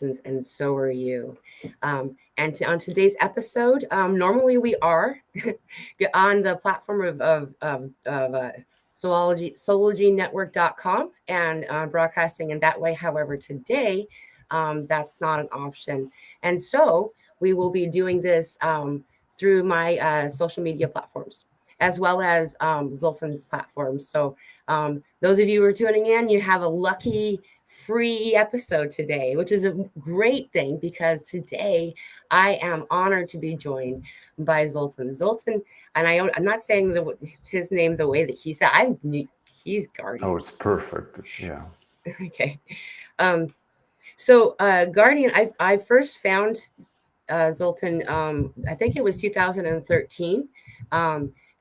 and so are you. On today's episode, normally we are on the platform of zoologynetwork.com and broadcasting in that way. However, today, that's not an option. And so we will be doing this through my social media platforms, as well as Zoltan's platform. So those of you who are tuning in, you have a lucky free episode today, which is a great thing because today I am honored to be joined by Zoltan. Zoltan, and I'm not saying his name the way that he said. He's Guardian. Oh, it's perfect. It's yeah. Okay. So Guardian, I first found Zoltan. I think it was 2013.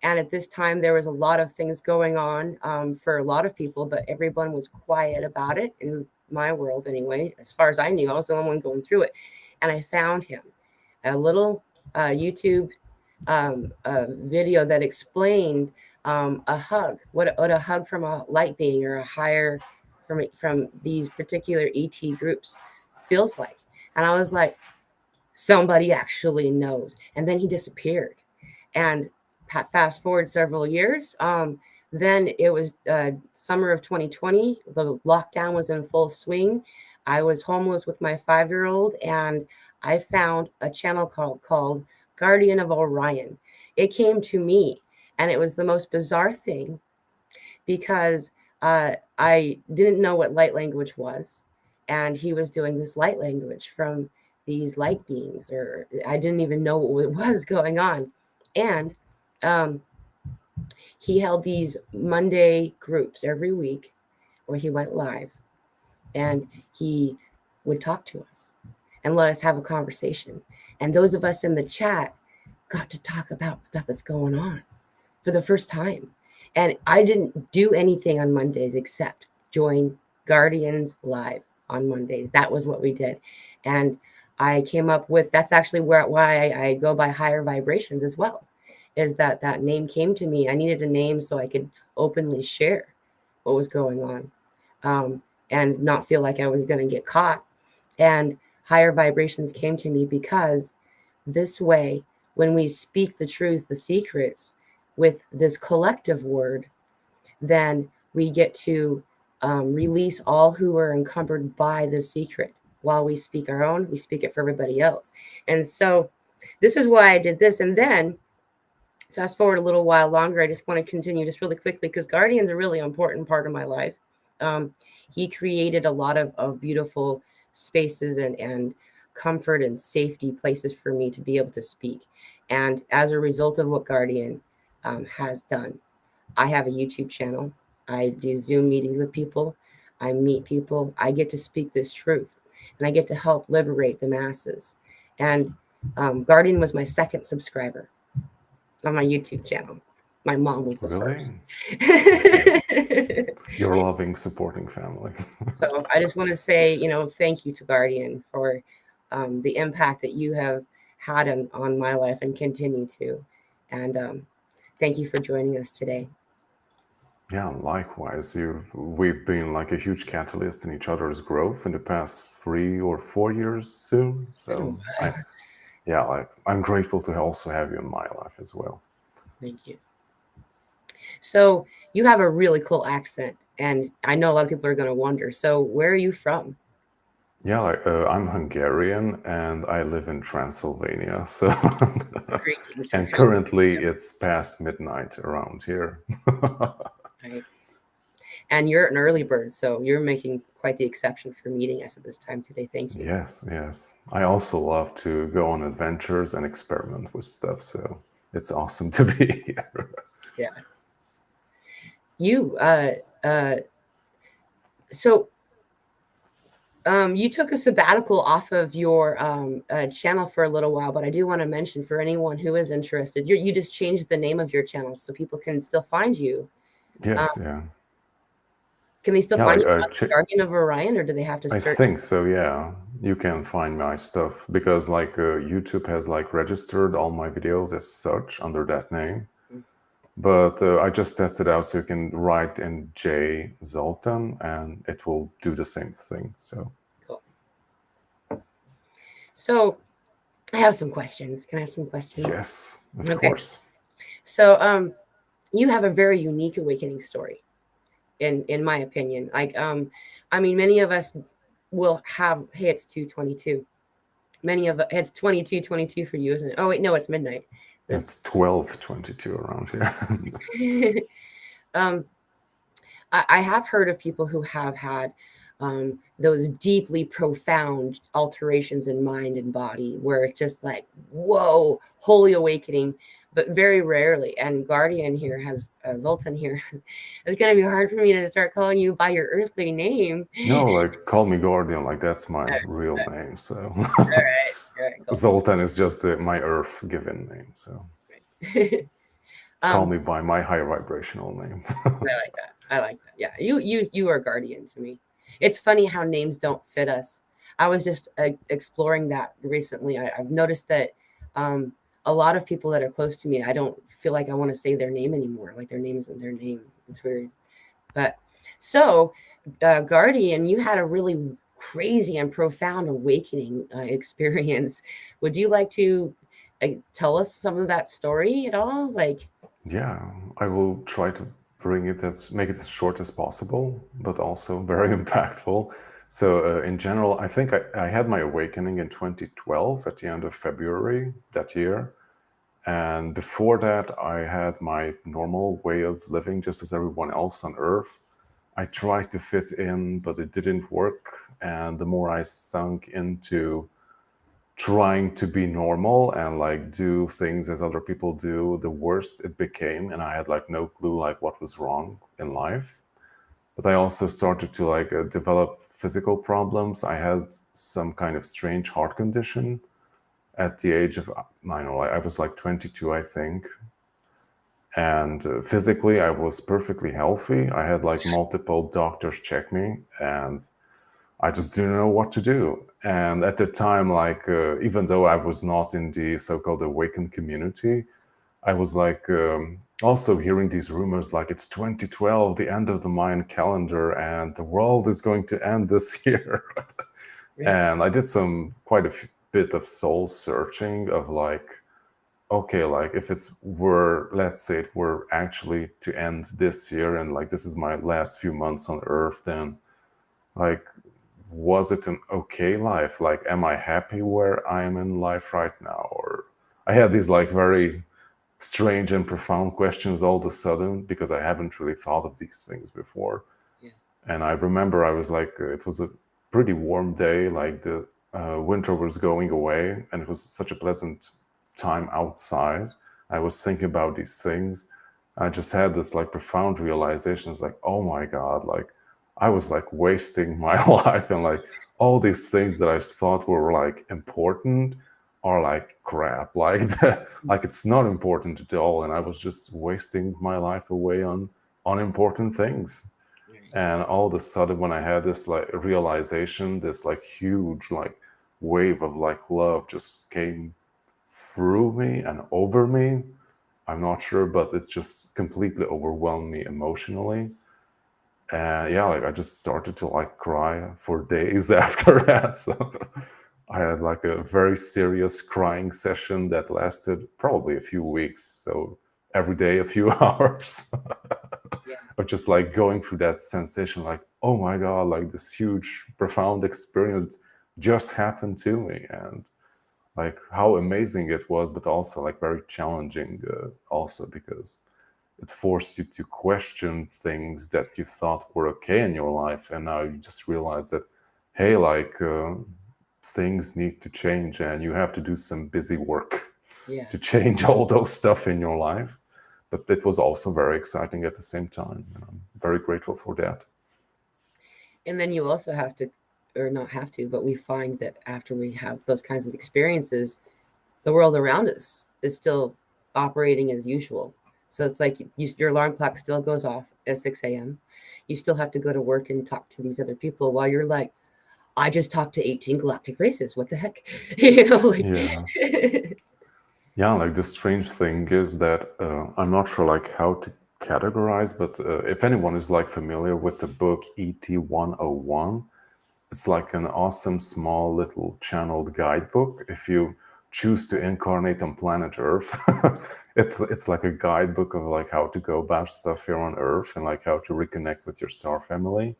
And at this time, there was a lot of things going on for a lot of people, but everyone was quiet about it in my world anyway. As far as I knew, I was the only one going through it. And I found him, a little YouTube video that explained a hug, what a hug from a light being or a higher from these particular ET groups feels like. And I was like, somebody actually knows. And then he disappeared. And fast forward several years, then it was summer of 2020. The lockdown was in full swing. I was homeless with my 5-year-old, and I found a channel called Guardian of Orion. It came to me, and it was the most bizarre thing because I didn't know what light language was, and he was doing this light language from these light beings, or I didn't even know what was going on. And he held these Monday groups every week where he went live and he would talk to us and let us have a conversation. And those of us in the chat got to talk about stuff that's going on for the first time. And I didn't do anything on Mondays except join Guardians Live on Mondays. That was what we did. And I came up with, that's actually why I go by higher vibrations as well, is that name came to me. I needed a name so I could openly share what was going on and not feel like I was going to get caught. And higher vibrations came to me because this way, when we speak the truths, the secrets with this collective word, then we get to release all who are encumbered by the secret. While we speak our own, we speak it for everybody else. And so this is why I did this. And then fast forward a little while longer, I just want to continue just really quickly because Guardian's a really important part of my life. He created a lot of beautiful spaces and comfort and safety places for me to be able to speak. And as a result of what Guardian has done, I have a YouTube channel. I do Zoom meetings with people. I meet people. I get to speak this truth. And I get to help liberate the masses. And Guardian was my second subscriber on my YouTube channel. My mom was the Really? first. Your loving, supporting family. So I just want to say, thank you to Guardian for the impact that you have had on my life and continue to. And thank you for joining us today. Yeah, likewise. We've been like a huge catalyst in each other's growth in the past 3 or 4 years soon. So I'm grateful to also have you in my life as well. Thank you. So you have a really cool accent, and I know a lot of people are going to wonder. So where are you from? Yeah, I'm Hungarian and I live in Transylvania. So and currently it's past midnight around here. Right. And you're an early bird, so you're making quite the exception for meeting us at this time today. Thank you. Yes. I also love to go on adventures and experiment with stuff, so it's awesome to be here. Yeah. You took a sabbatical off of your channel for a little while, but I do want to mention for anyone who is interested, you just changed the name of your channel so people can still find you. Yes, yeah. Can they still find you on Guardian of Orion, or do they have to search? I think so, yeah. You can find my stuff because YouTube has registered all my videos as such under that name. But I just tested out, so you can write in J Zoltan and it will do the same thing. So cool. So I have some questions. Can I have some questions? Yes, of Okay. course. So you have a very unique awakening story, in my opinion. Like I mean, many of us will have, hey, it's 2:22. Many of it's 22:22 for you, isn't it? Oh wait, no, it's midnight. It's 12:22 around here. um, I have heard of people who have had those deeply profound alterations in mind and body, where it's just like, whoa, holy awakening. But very rarely, and Guardian here has Zoltan here. It's gonna be hard for me to start calling you by your earthly name. No, like call me Guardian, like that's my real name. So All right, cool. Zoltan is just my Earth given name. So call um, me by my high vibrational name. I like that. I like that. Yeah, you are Guardian to me. It's funny how names don't fit us. I was just exploring that recently. I've noticed that um, a lot of people that are close to me, I don't feel like I want to say their name anymore. Like their name isn't their name. It's weird. But so, Guardian, you had a really crazy and profound awakening experience. Would you like to tell us some of that story at all? Like, Yeah, I will try to make it as short as possible, but also very impactful. So in general, I think I had my awakening in 2012 at the end of February that year. And before that, I had my normal way of living just as everyone else on Earth. I tried to fit in, but it didn't work. And the more I sunk into trying to be normal and like do things as other people do, the worse it became. And I had like no clue like what was wrong in life. But I also started to like develop physical problems. I had some kind of strange heart condition at the age of, I know, I was like 22, I think. And physically, I was perfectly healthy. I had like multiple doctors check me, and I just didn't know what to do. And at the time, like, even though I was not in the so-called awakened community, I was like also hearing these rumors like it's 2012, the end of the Mayan calendar, and the world is going to end this year. And I did quite a bit of soul searching of like, okay, like if let's say it were actually to end this year and like this is my last few months on Earth, then like, was it an okay life? Like, am I happy where I am in life right now? Or I had these like very strange and profound questions all of a sudden because I haven't really thought of these things before. yeah. And I remember I was like, it was a pretty warm day, like the winter was going away, and it was such a pleasant time outside. I was thinking about these things. I just had this like profound realization. It's like, oh my God, like I was like wasting my life, and like all these things that I thought were like important are like crap. Like like it's not important at all, and I was just wasting my life away on unimportant things. And all of a sudden, when I had this like realization, this like huge like wave of like love just came through me and over me. I'm not sure, but it's just completely overwhelmed me emotionally. And yeah, like I just started to like cry for days after that. So I had like a very serious crying session that lasted probably a few weeks. So every day, a few hours. Yeah. Of just like going through that sensation, like, oh my God, like this huge, profound experience just happened to me. And like how amazing it was, but also like very challenging, also because it forced you to question things that you thought were okay in your life. And now you just realize that, hey, like things need to change and you have to do some busy work Yeah. to change all those stuff in your life. But it was also very exciting at the same time. And I'm very grateful for that. And then you also have to, or not have to, but we find that after we have those kinds of experiences, the world around us is still operating as usual. So it's like your alarm clock still goes off at 6 a.m. You still have to go to work and talk to these other people while you're like, I just talked to 18 galactic races. What the heck? You know, like Yeah. Yeah, like the strange thing is that I'm not sure like how to categorize, but if anyone is like familiar with the book ET 101, it's like an awesome small little channeled guidebook if you choose to incarnate on planet Earth. It's like a guidebook of like how to go about stuff here on Earth and like how to reconnect with your star family.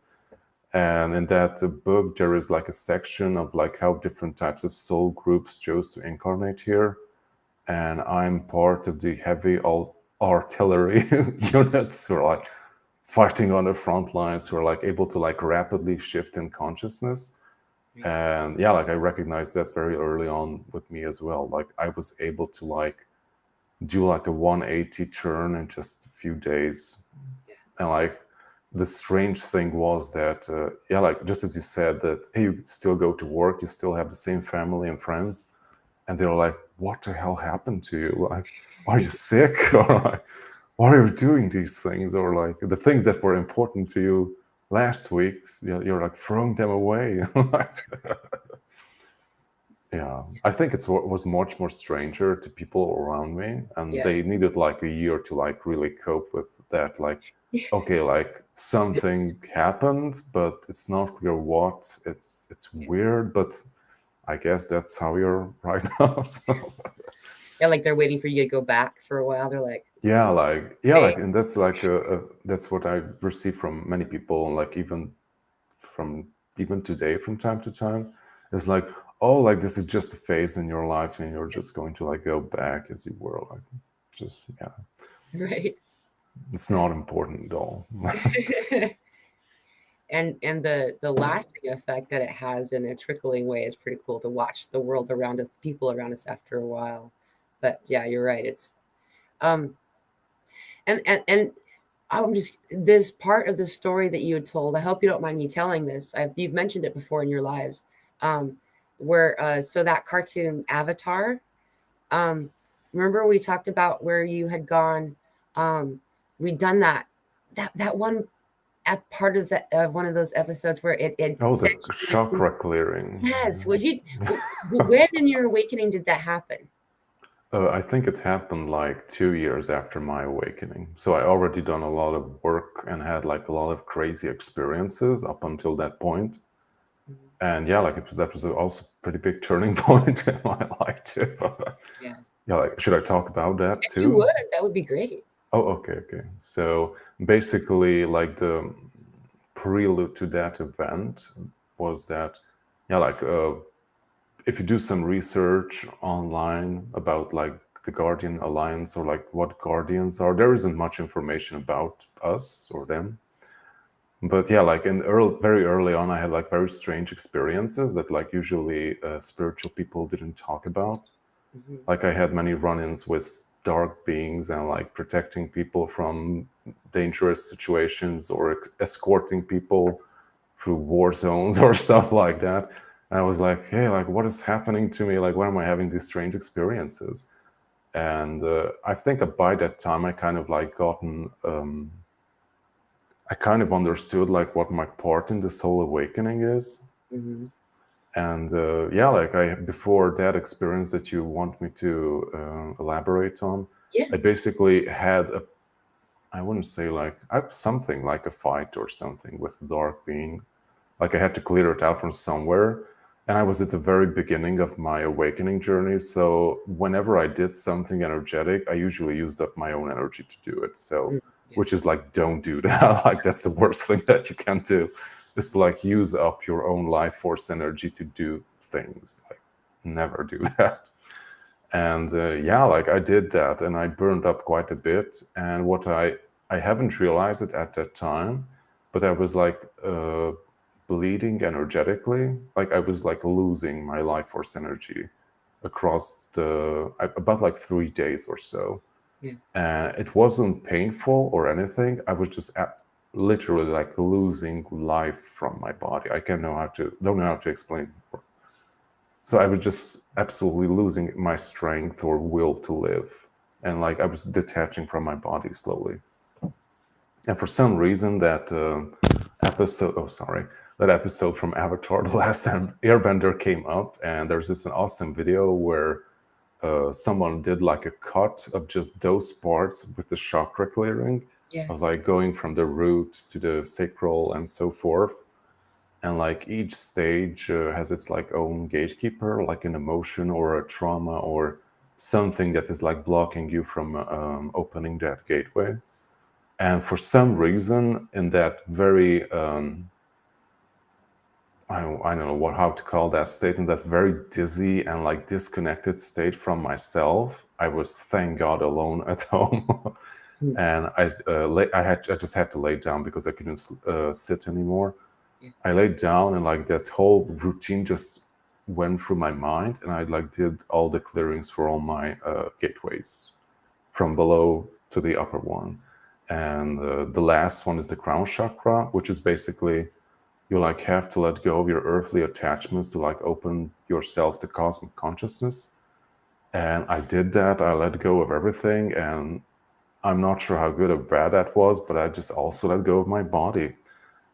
And in that book, there is like a section of like how different types of soul groups chose to incarnate here. And I'm part of the heavy artillery units who are like fighting on the front lines, who are like able to like rapidly shift in consciousness. And yeah, like I recognized that very early on with me as well. Like I was able to like do like a 180 turn in just a few days. And like the strange thing was that yeah, like just as you said that, hey, you still go to work, you still have the same family and friends, and they're like, what the hell happened to you? Like, are you sick? Or like, why are you doing these things? Or like the things that were important to you last week, you're like throwing them away. Like, yeah, I think it was much more stranger to people around me, and they needed like a year to like really cope with that. Like, okay, like something happened, but it's not clear what. It's weird, but I guess that's how you're right now. So. Yeah, like they're waiting for you to go back for a while. They're like, Yeah, like, and that's like that's what I receive from many people, like even today from time to time. It's like, oh, like this is just a phase in your life, and you're just going to like go back as you were, like, just yeah. right. It's not important at all. And the lasting effect that it has in a trickling way is pretty cool to watch the world around us, the people around us after a while. But yeah, you're right. It's um and I'm just this part of the story that you had told. I hope you don't mind me telling this. You've mentioned it before in your lives, where so that cartoon Avatar. Um, Remember we talked about where you had gone. We'd done that one part of the one of those episodes where it Oh, said the chakra clearing. yes. Would you? When in your awakening did that happen? I think it happened like 2 years after my awakening. So I already done a lot of work and had like a lot of crazy experiences up until that point. And yeah, like that was also a pretty big turning point in my life too. Yeah. Yeah, like should I talk about that If you too? would, that would be great. Oh, okay. So basically, like the prelude to that event was that, yeah, like if you do some research online about like the Guardian Alliance or like what Guardians are, there isn't much information about us or them. But yeah, like very early on, I had like very strange experiences that like usually spiritual people didn't talk about. Like I had many run-ins with dark beings and like protecting people from dangerous situations or escorting people through war zones or stuff like that. And I was like, hey, like what is happening to me? Like, why am I having these strange experiences? And I think by that time I kind of like I kind of understood like what my part in this whole awakening is. And yeah, like before that experience that you want me to elaborate on, Yeah. I basically had I wouldn't say like something like a fight or something with the dark being. Like I had to clear it out from somewhere. And I was at the very beginning of my awakening journey. So whenever I did something energetic, I usually used up my own energy to do it. So, which is like, don't do that. Like that's the worst thing that you can do. Is to like use up your own life force energy to do things. Like never do that. And yeah, like I did that and I burned up quite a bit. And what I haven't realized it at that time, but I was like bleeding energetically. Like I was like losing my life force energy across about like 3 days or so. Yeah. And it wasn't painful or anything. I was just literally like losing life from my body. I don't know how to explain. So I was just absolutely losing my strength or will to live. And like I was detaching from my body slowly. And for some reason that that episode from Avatar, The Last Airbender came up, and there's this an awesome video where someone did like a cut of just those parts with the chakra clearing, Yeah. of like going from the root to the sacral and so forth. and like each stage has its like own gatekeeper, like an emotion or a trauma or something that is like blocking you from opening that gateway. And for some reason, in that very I don't know how to call that state, in that very dizzy and like disconnected state from myself, I was, thank God, alone at home. Hmm. And I just had to lay down because I couldn't sit anymore. Yeah. I laid down and like that whole routine just went through my mind, and I like did all the clearings for all my gateways from below to the upper one. And the last one is the crown chakra, which is basically you like have to let go of your earthly attachments to like open yourself to cosmic consciousness. And I did that. I let go of everything, and I'm not sure how good or bad that was, but I just also let go of my body.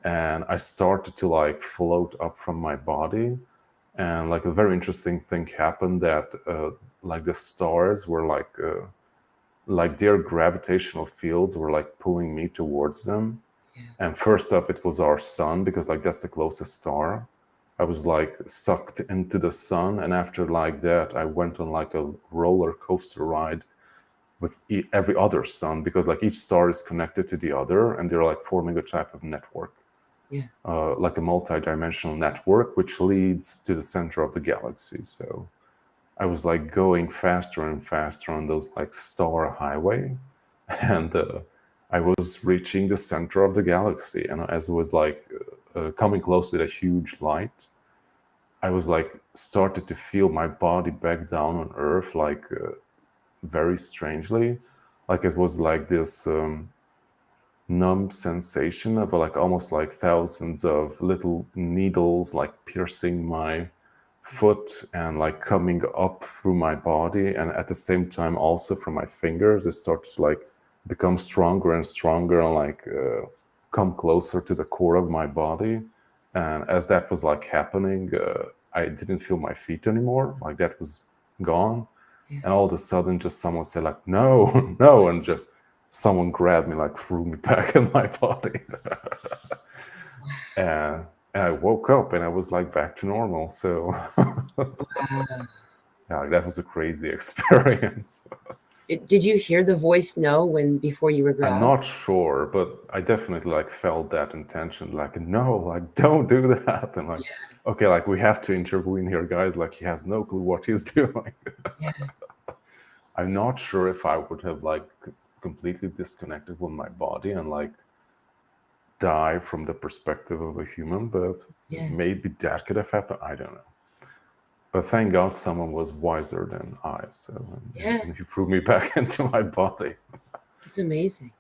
And I started to like float up from my body. And like a very interesting thing happened that like the stars were like their gravitational fields were like pulling me towards them. Yeah. And first up, it was our sun, because like that's the closest star. I was like sucked into the sun, and after like that, I went on like a roller coaster ride with every other sun, because like each star is connected to the other, and they're like forming a type of network, Yeah. like a multi-dimensional network, which leads to the center of the galaxy. So I was like going faster and faster on those like star highway, and I was reaching the center of the galaxy. And as it was like coming close to the huge light, I was like started to feel my body back down on Earth, like very strangely, like it was like this numb sensation of like almost like thousands of little needles like piercing my foot and like coming up through my body, and at the same time also from my fingers it started to like become stronger and stronger and like come closer to the core of my body. And as that was like happening, I didn't feel my feet anymore, like that was gone. Yeah. And all of a sudden just someone said like no no, and just someone grabbed me, like threw me back in my body. and and I woke up and I was like back to normal. So Wow. yeah, that was a crazy experience. Did you hear the voice no when before you were I'm grabbed? not sure, but I definitely like felt that intention, like no, like don't do that, and like Yeah. okay, like we have to intervene here, guys. Like he has no clue what he's doing. Yeah. I'm not sure if I would have like completely disconnected with my body and like die from the perspective of a human, but Yeah. maybe that could have happened. I don't know. But thank God someone was wiser than I. So Yeah. and he threw me back into my body. It's amazing.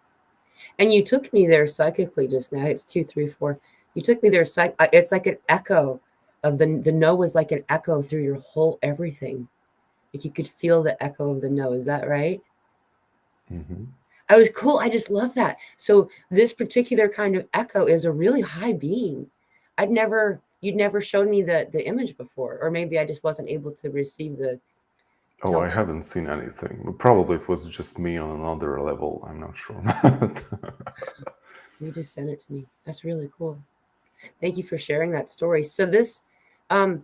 And you took me there psychically just now. It's 2, 3, 4. You took me there. It's like an echo of the no was like an echo through your whole everything. Like you could feel the echo of the no. Is that right? Mm-hmm. I was cool. I just love that. So this particular kind of echo is a really high being. You'd never showed me the image before, or maybe I just wasn't able to receive the Oh, I tele. haven't seen anything. Probably it was just me on another level. I'm not sure. You just sent it to me. That's really cool. Thank you for sharing that story. So this, um,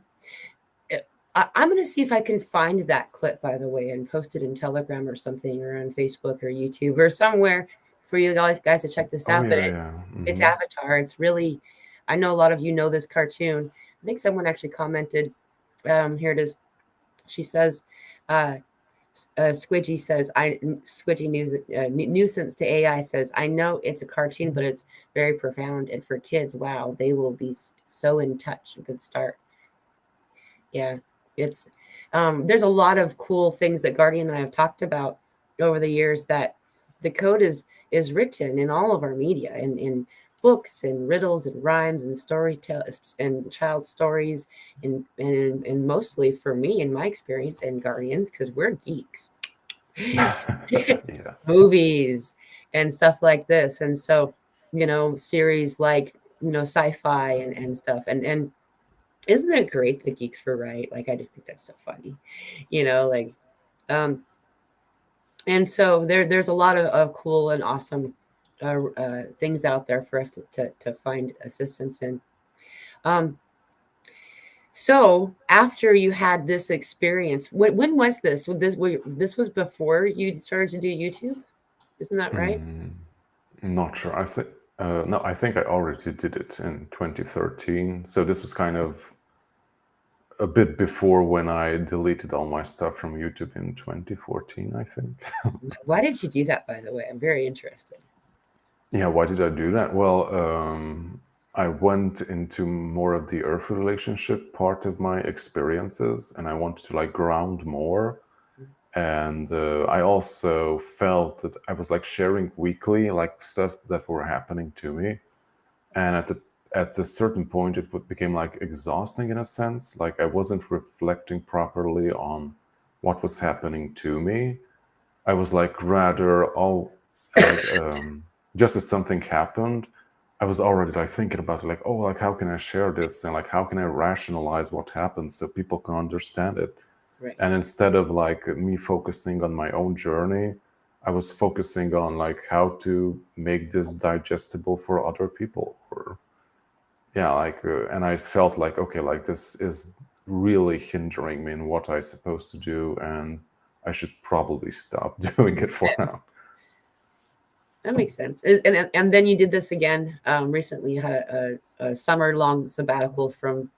I'm going to see if I can find that clip, by the way, and post it in Telegram or something, or on Facebook or YouTube or somewhere for you guys to check this Oh out. But yeah, yeah. it's Mm-hmm. Avatar. It's really, I know a lot of you know this cartoon. I think someone actually commented. Here it is. She says, uh, Squidgy says, Squidgy nuisance to AI says, I know it's a cartoon, but it's very profound. And for kids, wow, they will be so in touch. A good start. Yeah, it's there's a lot of cool things that Guardian and I have talked about over the years, that the code is written in all of our media, in books and riddles and rhymes and storytells and child stories, and mostly for me in my experience and Guardians, because we're geeks. Yeah. Movies and stuff like this. And so, series like, sci-fi and stuff. And isn't it great the geeks were right? Like, I just think that's so funny, like, um, and so there's a lot of cool and awesome things out there for us to find assistance in. Um, so after you had this experience, when was this? This was before you started to do YouTube, isn't that right? Not sure. I think no, I think I already did it in 2013. So this was kind of a bit before when I deleted all my stuff from YouTube in 2014, I think. Why did you do that, by the way? I'm very interested. Yeah, why did I do that? Well, I went into more of the Earth relationship part of my experiences, and I wanted to like ground more. And I also felt that I was like sharing weekly like stuff that were happening to me, and at a certain point became like exhausting in a sense. Like I wasn't reflecting properly on what was happening to me. I was like rather all like just as something happened, I was already like thinking about like, oh, like how can I share this, and like how can I rationalize what happened so people can understand it. Right. And instead of like me focusing on my own journey, I was focusing on like how to make this digestible for other people. Or yeah, like and I felt like, okay, like this is really hindering me in what I'm supposed to do, and I should probably stop doing it for now. That makes sense. And then you did this again recently. You had a summer long sabbatical from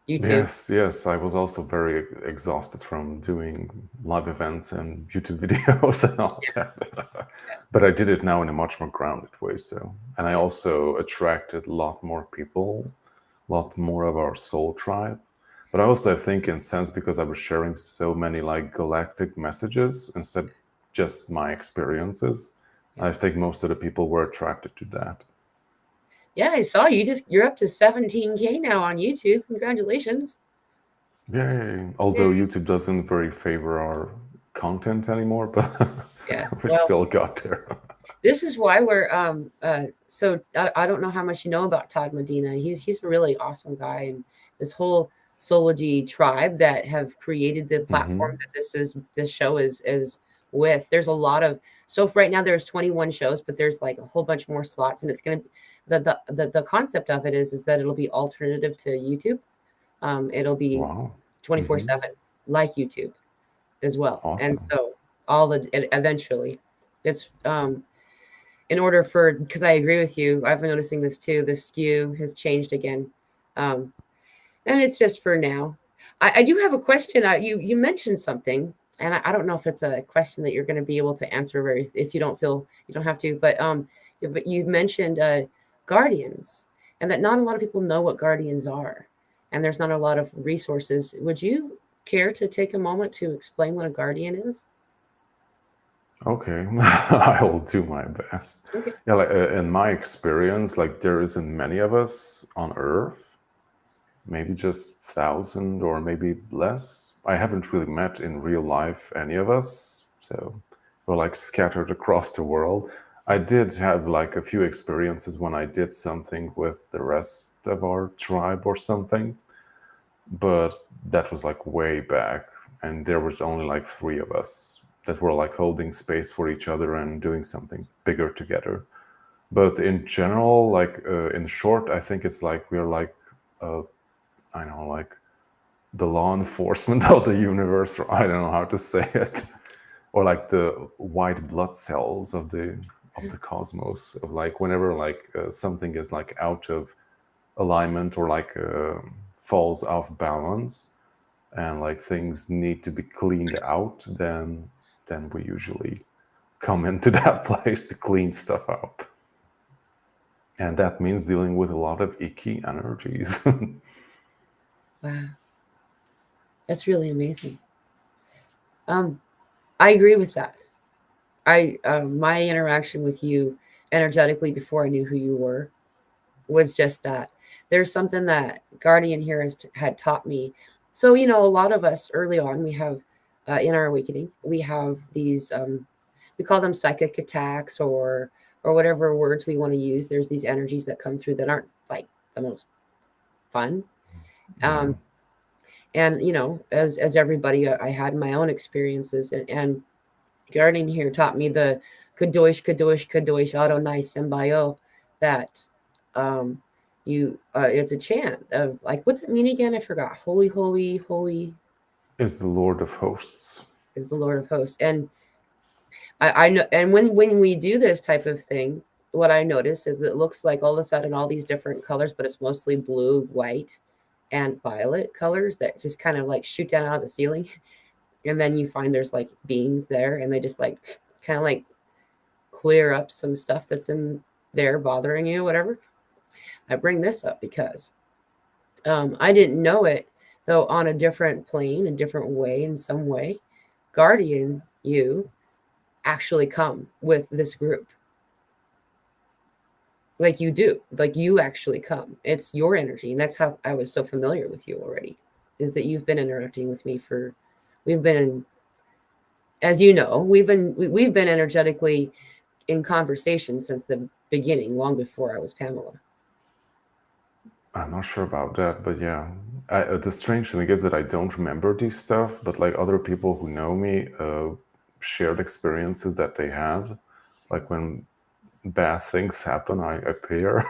YouTube. Yes, I was also very exhausted from doing live events and YouTube videos and all that. But I did it now in a much more grounded way. So, and I also attracted a lot more people, a lot more of our soul tribe. But I also think, in a sense, because I was sharing so many like galactic messages instead just my experiences, Yeah. I think most of the people were attracted to that. Yeah, I saw you're up to 17K now on YouTube. Congratulations. Yay! Although YouTube doesn't very favor our content anymore, but Yeah. we Well, still got there. this is why we're so I don't know how much you know about Todd Medina. He's a really awesome guy, and this whole Sology tribe that have created the platform Hmm. that this show is with. There's a lot of, so right now there's 21 shows, but there's like a whole bunch more slots, and it's gonna the concept of it is that it'll be alternative to YouTube. It'll be Wow. 24/7 Hmm. like YouTube as well, and Awesome. so eventually it's in order for, because I agree with you, I've been noticing this too. The skew has changed again, um, and it's just for now. I do have a question. You mentioned something, and I don't know if it's a question that you're going to be able to answer very. If you don't feel you don't have to, but you mentioned guardians, and that not a lot of people know what guardians are, and there's not a lot of resources. Would you care to take a moment to explain what a guardian is? Okay, I will do my best. Okay. Yeah, like in my experience, like there isn't many of us on Earth. Maybe just 1,000 or maybe less. I haven't really met in real life any of us, so we're like scattered across the world. I did have like a few experiences when I did something with the rest of our tribe or something, but that was like way back, and there was only like three of us that were like holding space for each other and doing something bigger together. But in general, like in short, I think it's like we're like I don't know, like the law enforcement of the universe, or I don't know how to say it, or like the white blood cells of the cosmos. Of like whenever like something is like out of alignment or like falls off balance, and like things need to be cleaned out, then we usually come into that place to clean stuff up, and that means dealing with a lot of icky energies. Wow, that's really amazing. Um, I agree with that. I My interaction with you energetically before I knew who you were was just that. There's something that Guardian here had taught me. So a lot of us early on, we have in our awakening, we have these we call them psychic attacks or whatever words we want to use. There's these energies that come through that aren't like the most fun. Yeah. Um, and as everybody, I had my own experiences, and Guardian here taught me the Kadosh, Kadosh, Kadosh, Adonai Sembayo, that, um, it's a chant of like, what's it mean again? I forgot. Holy, holy, holy Is the Lord of Hosts. is the Lord of hosts. And I know, and when we do this type of thing, what I notice is it looks like all of a sudden all these different colors, but it's mostly blue, white, and violet colors that just kind of like shoot down out of the ceiling. And then you find there's like beings there, and they just like kind of like clear up some stuff that's in there bothering you, whatever. I bring this up because I didn't know it, though, on a different plane, a different way, in some way. Guardian, you actually come with this group. Like you do, like you actually come. It's your energy. And that's how I was so familiar with you already, is that you've been interacting with me we've been, as you know, we've been energetically in conversation since the beginning, long before I was Pamela. I'm not sure about that, but yeah. The strange thing is that I don't remember these stuff, but like other people who know me shared experiences that they had. Like when bad things happen, I appear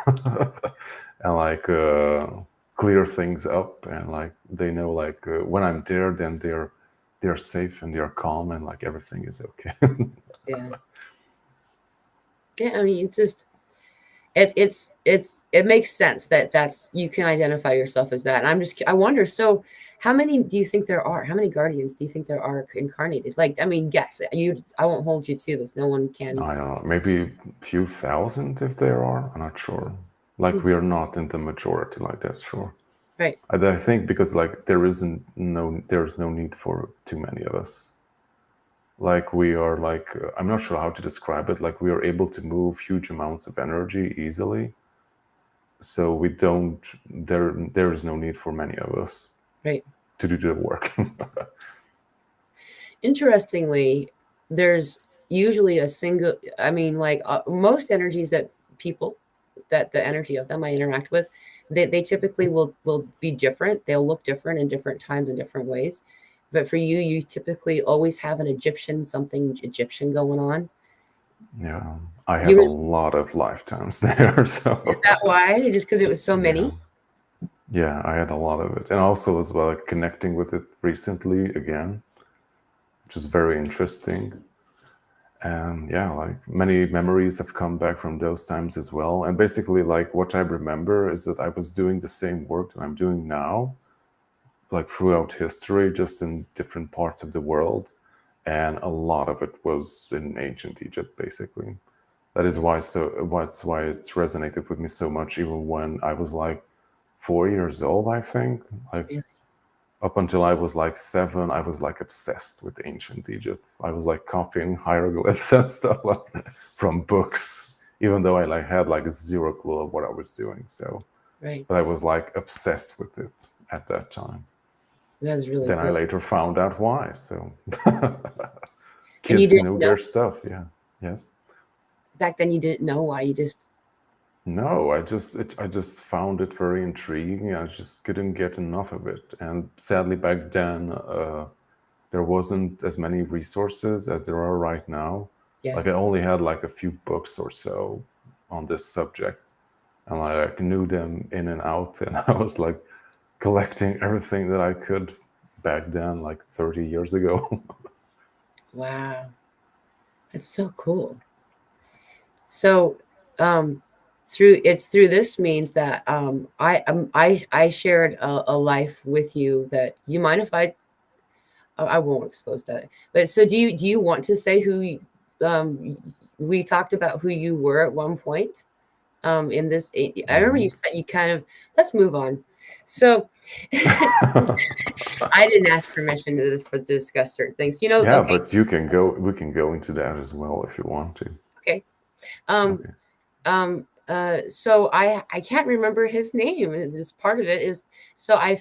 and like clear things up, and like they know like when I'm there, then they're safe and they're calm and like everything is okay. Yeah. Yeah, I mean, it's just it makes sense that that's you can identify yourself as that. And I wonder, so how many do you think there are? How many guardians do you think there are incarnated? Like, I mean, guess. I won't hold you to this. No one can. I don't know, maybe a few thousand if there are. I'm not sure. Like we are not in the majority, like that's sure. Right. I think because like there's no need for too many of us. Like we are like I'm not sure how to describe it. Like we are able to move huge amounts of energy easily. So we don't. There is no need for many of us. Right. To do the work. Interestingly, there's usually a single. I mean, like most energies that people, that the energy of them I interact with, they typically will be different. They'll look different in different times in different ways. But for you, you typically always have something Egyptian going on. Yeah, I had a lot of lifetimes there. So is that why? Just because it was so many? Yeah, I had a lot of it. And also as well, like, connecting with it recently again, which is very interesting. And yeah, like many memories have come back from those times as well. And basically, like what I remember is that I was doing the same work that I'm doing now, like throughout history, just in different parts of the world. And a lot of it was in ancient Egypt, basically. That is why that's why it resonated with me so much, even when I was like 4 years old, I think. Like up until I was like 7, I was like obsessed with ancient Egypt. I was like copying hieroglyphs and stuff like from books, even though I like had like zero clue of what I was doing. So, but I was like obsessed with it at that time. That's really then cool. I later found out why. So kids knew their stuff. Yeah. Yes. Back then you didn't know why. You just No, I just found it very intriguing. I just couldn't get enough of it. And sadly, back then, there wasn't as many resources as there are right now. Yeah. Like I only had like a few books or so on this subject, and I like knew them in and out. And I was like collecting everything that I could back then, like 30 years ago. Wow, that's so cool. So, through this means that I shared a life with you. That you mind if I won't expose that. But so do you want to say who we talked about who you were at one point in this? I remember you said you kind of. Let's move on. So I didn't ask permission to discuss certain things. You know. Yeah, Okay. but you can go. We can go into that as well if you want to. Okay. So I can't remember his name. This part of it is so I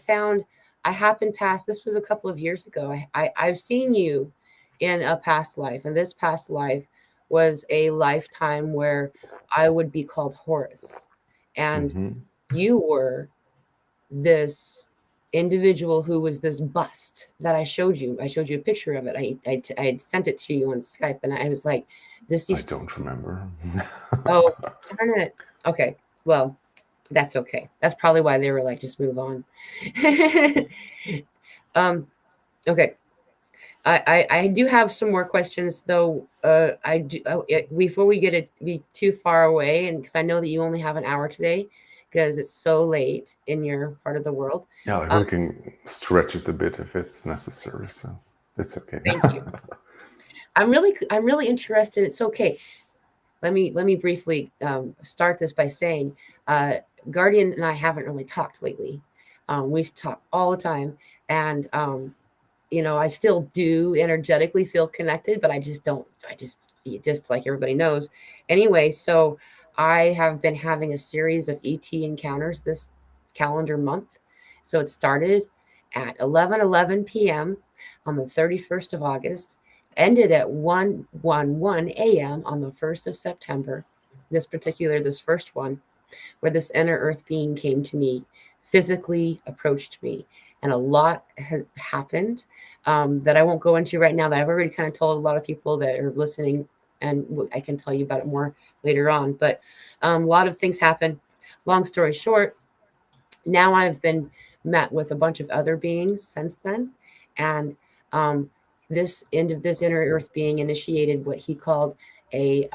happened past, this was a couple of years ago. I've seen you in a past life, and this past life was a lifetime where I would be called Horus, and you were this individual who was this bust that I showed you. I showed you a picture of it. I had sent it to you on Skype, and I was like, "This." I don't remember. Oh, darn it. Okay. Well, That's okay. That's probably why they were like, just move on. Okay. I do have some more questions though. I do before we get it be too far away, and because I know that you only have an hour today, because it's so late in your part of the world. Yeah, like we can stretch it a bit if it's necessary, so it's okay. Thank you. I'm really interested. It's okay. Let me briefly start this by saying, Guardian and I haven't really talked lately. We talk all the time, and I still do energetically feel connected, but I just don't. Just like everybody knows. Anyway, so I have been having a series of ET encounters this calendar month. So it started at 11:11 p.m. on the 31st of August, ended at 1:11 a.m. on the 1st of September. This first one, where this inner earth being came to me, physically approached me, and a lot has happened that I won't go into right now, that I've already kind of told a lot of people that are listening, and I can tell you about it more later on. But a lot of things happen. Long story short, now I've been met with a bunch of other beings since then, and um, this inner earth being initiated what he called a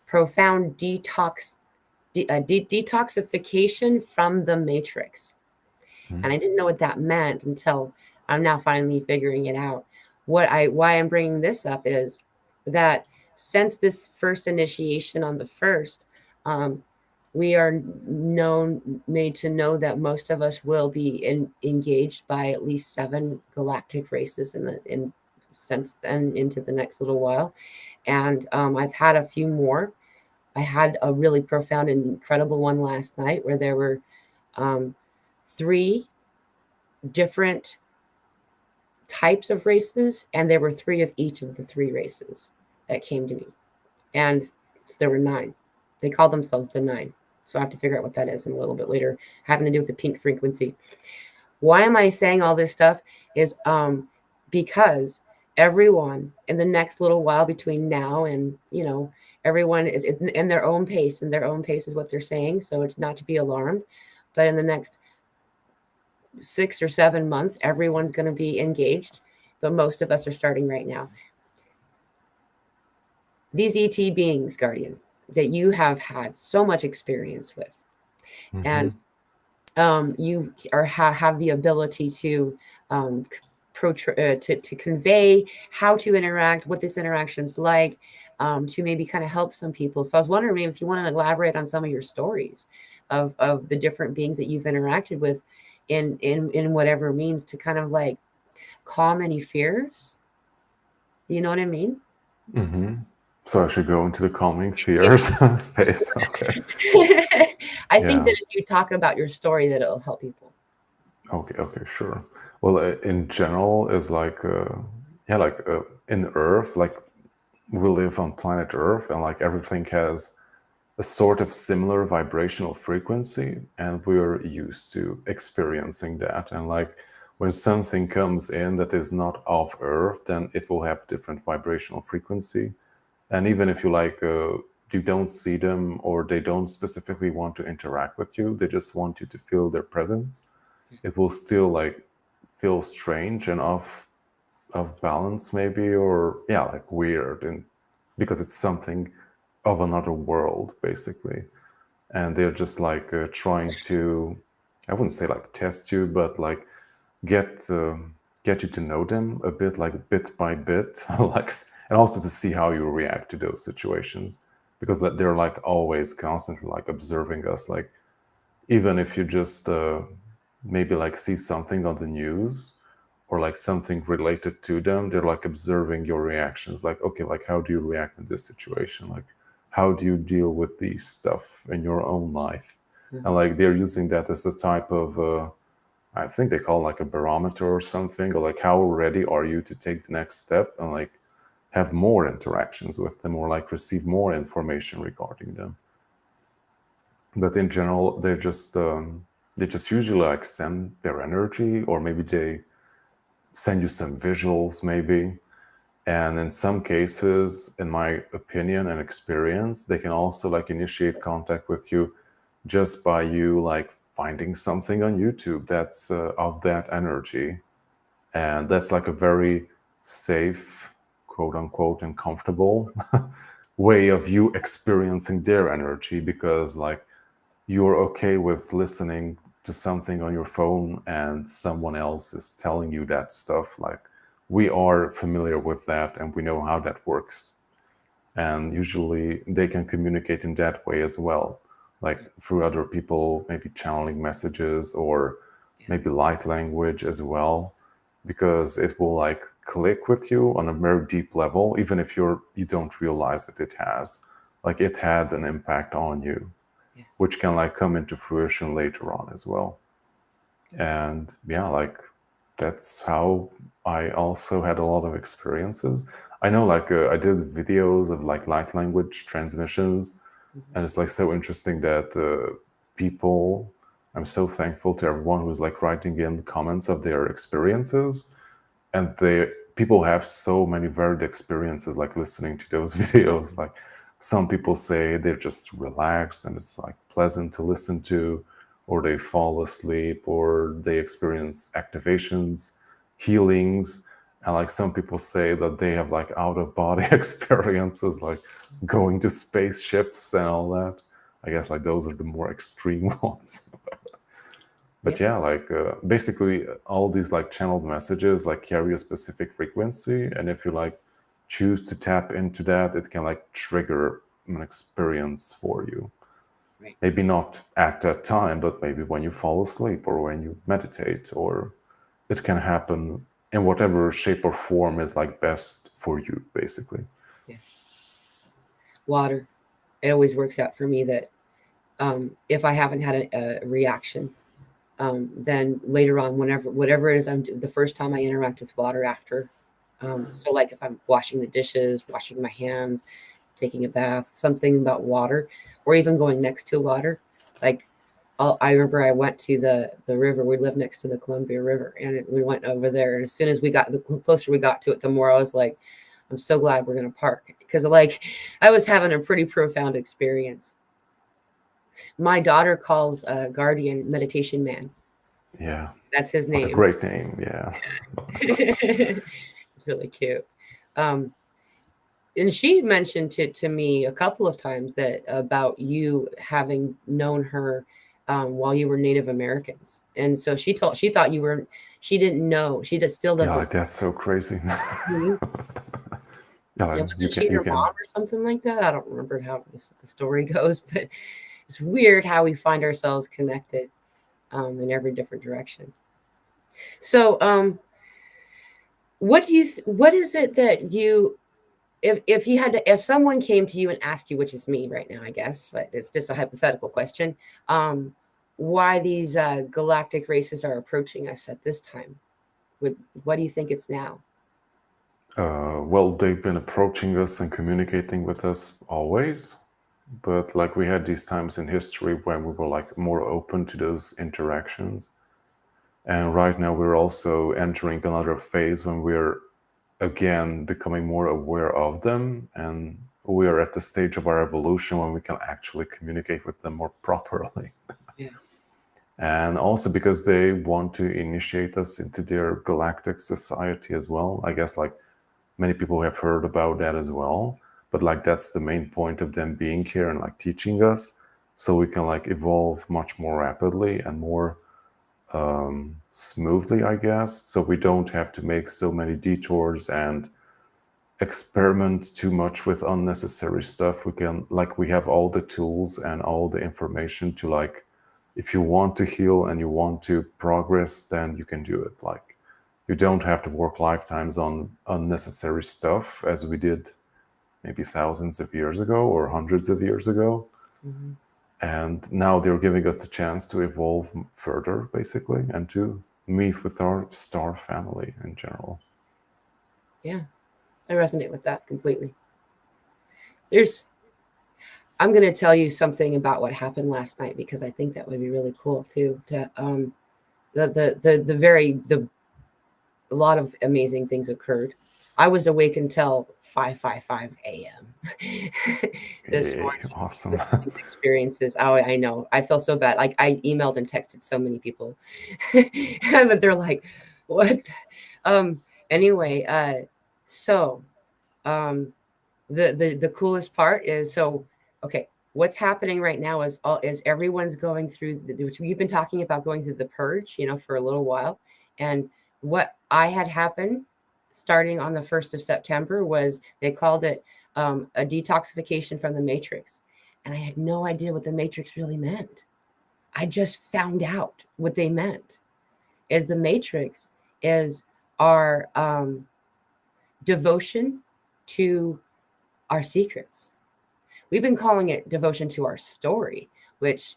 profound detoxification from the matrix. And I didn't know what that meant until I'm now finally figuring it out. Why I'm bringing this up is that since this first initiation on the first, um, we are made to know that most of us will be engaged by at least 7 galactic races in since then into the next little while. And I've had a few more. I had a really profound and incredible one last night where there were 3 different types of races, and there were 3 of each of the 3 races that came to me. And there were 9. They call themselves the 9. So I have to figure out what that is in a little bit later, having to do with the pink frequency. Why am I saying all this stuff is because everyone in the next little while between now and, everyone is in their own pace, and their own pace is what they're saying. So it's not to be alarmed. But in the next 6 or 7 months, everyone's going to be engaged, but most of us are starting right now. These ET beings, Guardian, that you have had so much experience with, and you have the ability to to convey how to interact, what this interaction's like, to maybe kind of help some people. So I was wondering maybe if you want to elaborate on some of your stories of the different beings that you've interacted with in whatever means, to kind of like calm any fears. Do you know what I mean? So I should go into the calming fears phase. Okay. I think that if you talk about your story, that it'll help people. Okay, sure. Well, in general, is like, in Earth, like we live on planet Earth, and like everything has a sort of similar vibrational frequency, and we're used to experiencing that. And like when something comes in that is not of Earth, then it will have different vibrational frequency. And even if you don't see them, or they don't specifically want to interact with you, they just want you to feel their presence, it will still like feel strange and off balance maybe, or like weird, and because it's something of another world basically. And they're just like trying to, I wouldn't say like test you, but like get you to know them a bit, like bit by bit, like, and also to see how you react to those situations, because they're like always constantly like observing us. Like even if you just maybe like see something on the news or like something related to them, they're like observing your reactions. Like, okay, like how do you react in this situation? Like how do you deal with these stuff in your own life? And like they're using that as a type of I think they call it like a barometer or something, or like how ready are you to take the next step and like have more interactions with them, or like receive more information regarding them. But in general, they just usually like send their energy, or maybe they send you some visuals maybe. And in some cases, in my opinion and experience, they can also like initiate contact with you just by you like finding something on YouTube that's of that energy. And that's like a very safe, quote unquote, and comfortable way of you experiencing their energy, because like you're okay with listening to something on your phone and someone else is telling you that stuff. Like we are familiar with that and we know how that works. And usually they can communicate in that way as well, like through other people, maybe channeling messages or maybe light language as well, because it will like click with you on a very deep level, even if you don't realize that it has, like it had an impact on you, which can like come into fruition later on as well. And yeah, like that's how I also had a lot of experiences. I know like I did videos of like light language transmissions, and it's like so interesting that people, I'm so thankful to everyone who's like writing in comments of their experiences, and people have so many varied experiences like listening to those videos. Like some people say they're just relaxed and it's like pleasant to listen to, or they fall asleep, or they experience activations, healings. And like some people say that they have like out of body experiences, like going to spaceships and all that. I guess like those are the more extreme ones. But yeah, like basically all these like channeled messages like carry a specific frequency, and if you like choose to tap into that, it can like trigger an experience for you. Right. Maybe not at that time, but maybe when you fall asleep or when you meditate, or it can happen in whatever shape or form is like best for you, basically. Yeah. Water. It always works out for me that if I haven't had a reaction, then later on, whatever it is the first time I interact with water after. So like if I'm washing the dishes, washing my hands, taking a bath, something about water, or even going next to water. Like I remember I went to the river. We live next to the Columbia River, and we went over there. And as soon as the closer we got to it, the more I was like, I'm so glad we're going to park, because like I was having a pretty profound experience. My daughter calls Guardian Meditation Man. Yeah. That's his What a name. great name. Yeah. It's really cute. And she mentioned to me a couple of times that about you having known her while you were Native Americans. And so she thought you were, she didn't know. Still Yeah, doesn't. like that's so crazy. Mhm. Yeah, Yeah, like wasn't she you your mom can. or something like that? I don't remember how the story goes, but it's weird how we find ourselves connected in every different direction. So, what is it that you, if you had to, if someone came to you and asked you, which is me right now, I guess, but it's just a hypothetical question, why these galactic races are approaching us at this time? What do you think it's now? Well, they've been approaching us and communicating with us always, but like we had these times in history when we were like more open to those interactions. And right now we're also entering another phase when we're again becoming more aware of them, and we are at the stage of our evolution when we can actually communicate with them more properly. Yeah. And also because they want to initiate us into their galactic society as well. I guess like many people have heard about that as well, but like that's the main point of them being here and like teaching us, so we can like evolve much more rapidly and more smoothly, I guess, so we don't have to make so many detours and experiment too much with unnecessary stuff. We can like we have all the tools and all the information to like, if you want to heal and you want to progress, then you can do it. Like you don't have to work lifetimes on unnecessary stuff as we did maybe thousands of years ago or hundreds of years ago. Mm-hmm. And now they're giving us the chance to evolve further, basically, and to meet with our star family in general. Yeah, I resonate with that completely. I'm going to tell you something about what happened last night, because I think that would be really cool too. A lot of amazing things occurred. I was awake until 5:55 a.m. this Yay, morning awesome. with these experiences. Oh, I know. I feel so bad. Like I emailed and texted so many people, but they're like, "What?" Um. Anyway. So, um, the coolest part is okay. What's happening right now is everyone's going through. Which we've been talking about going through the purge, for a little while, and what I had happen starting on the 1st of September was they called it a detoxification from the matrix. And I had no idea what the matrix really meant. I just found out what they meant is the matrix is our devotion to our secrets. We've been calling it devotion to our story, which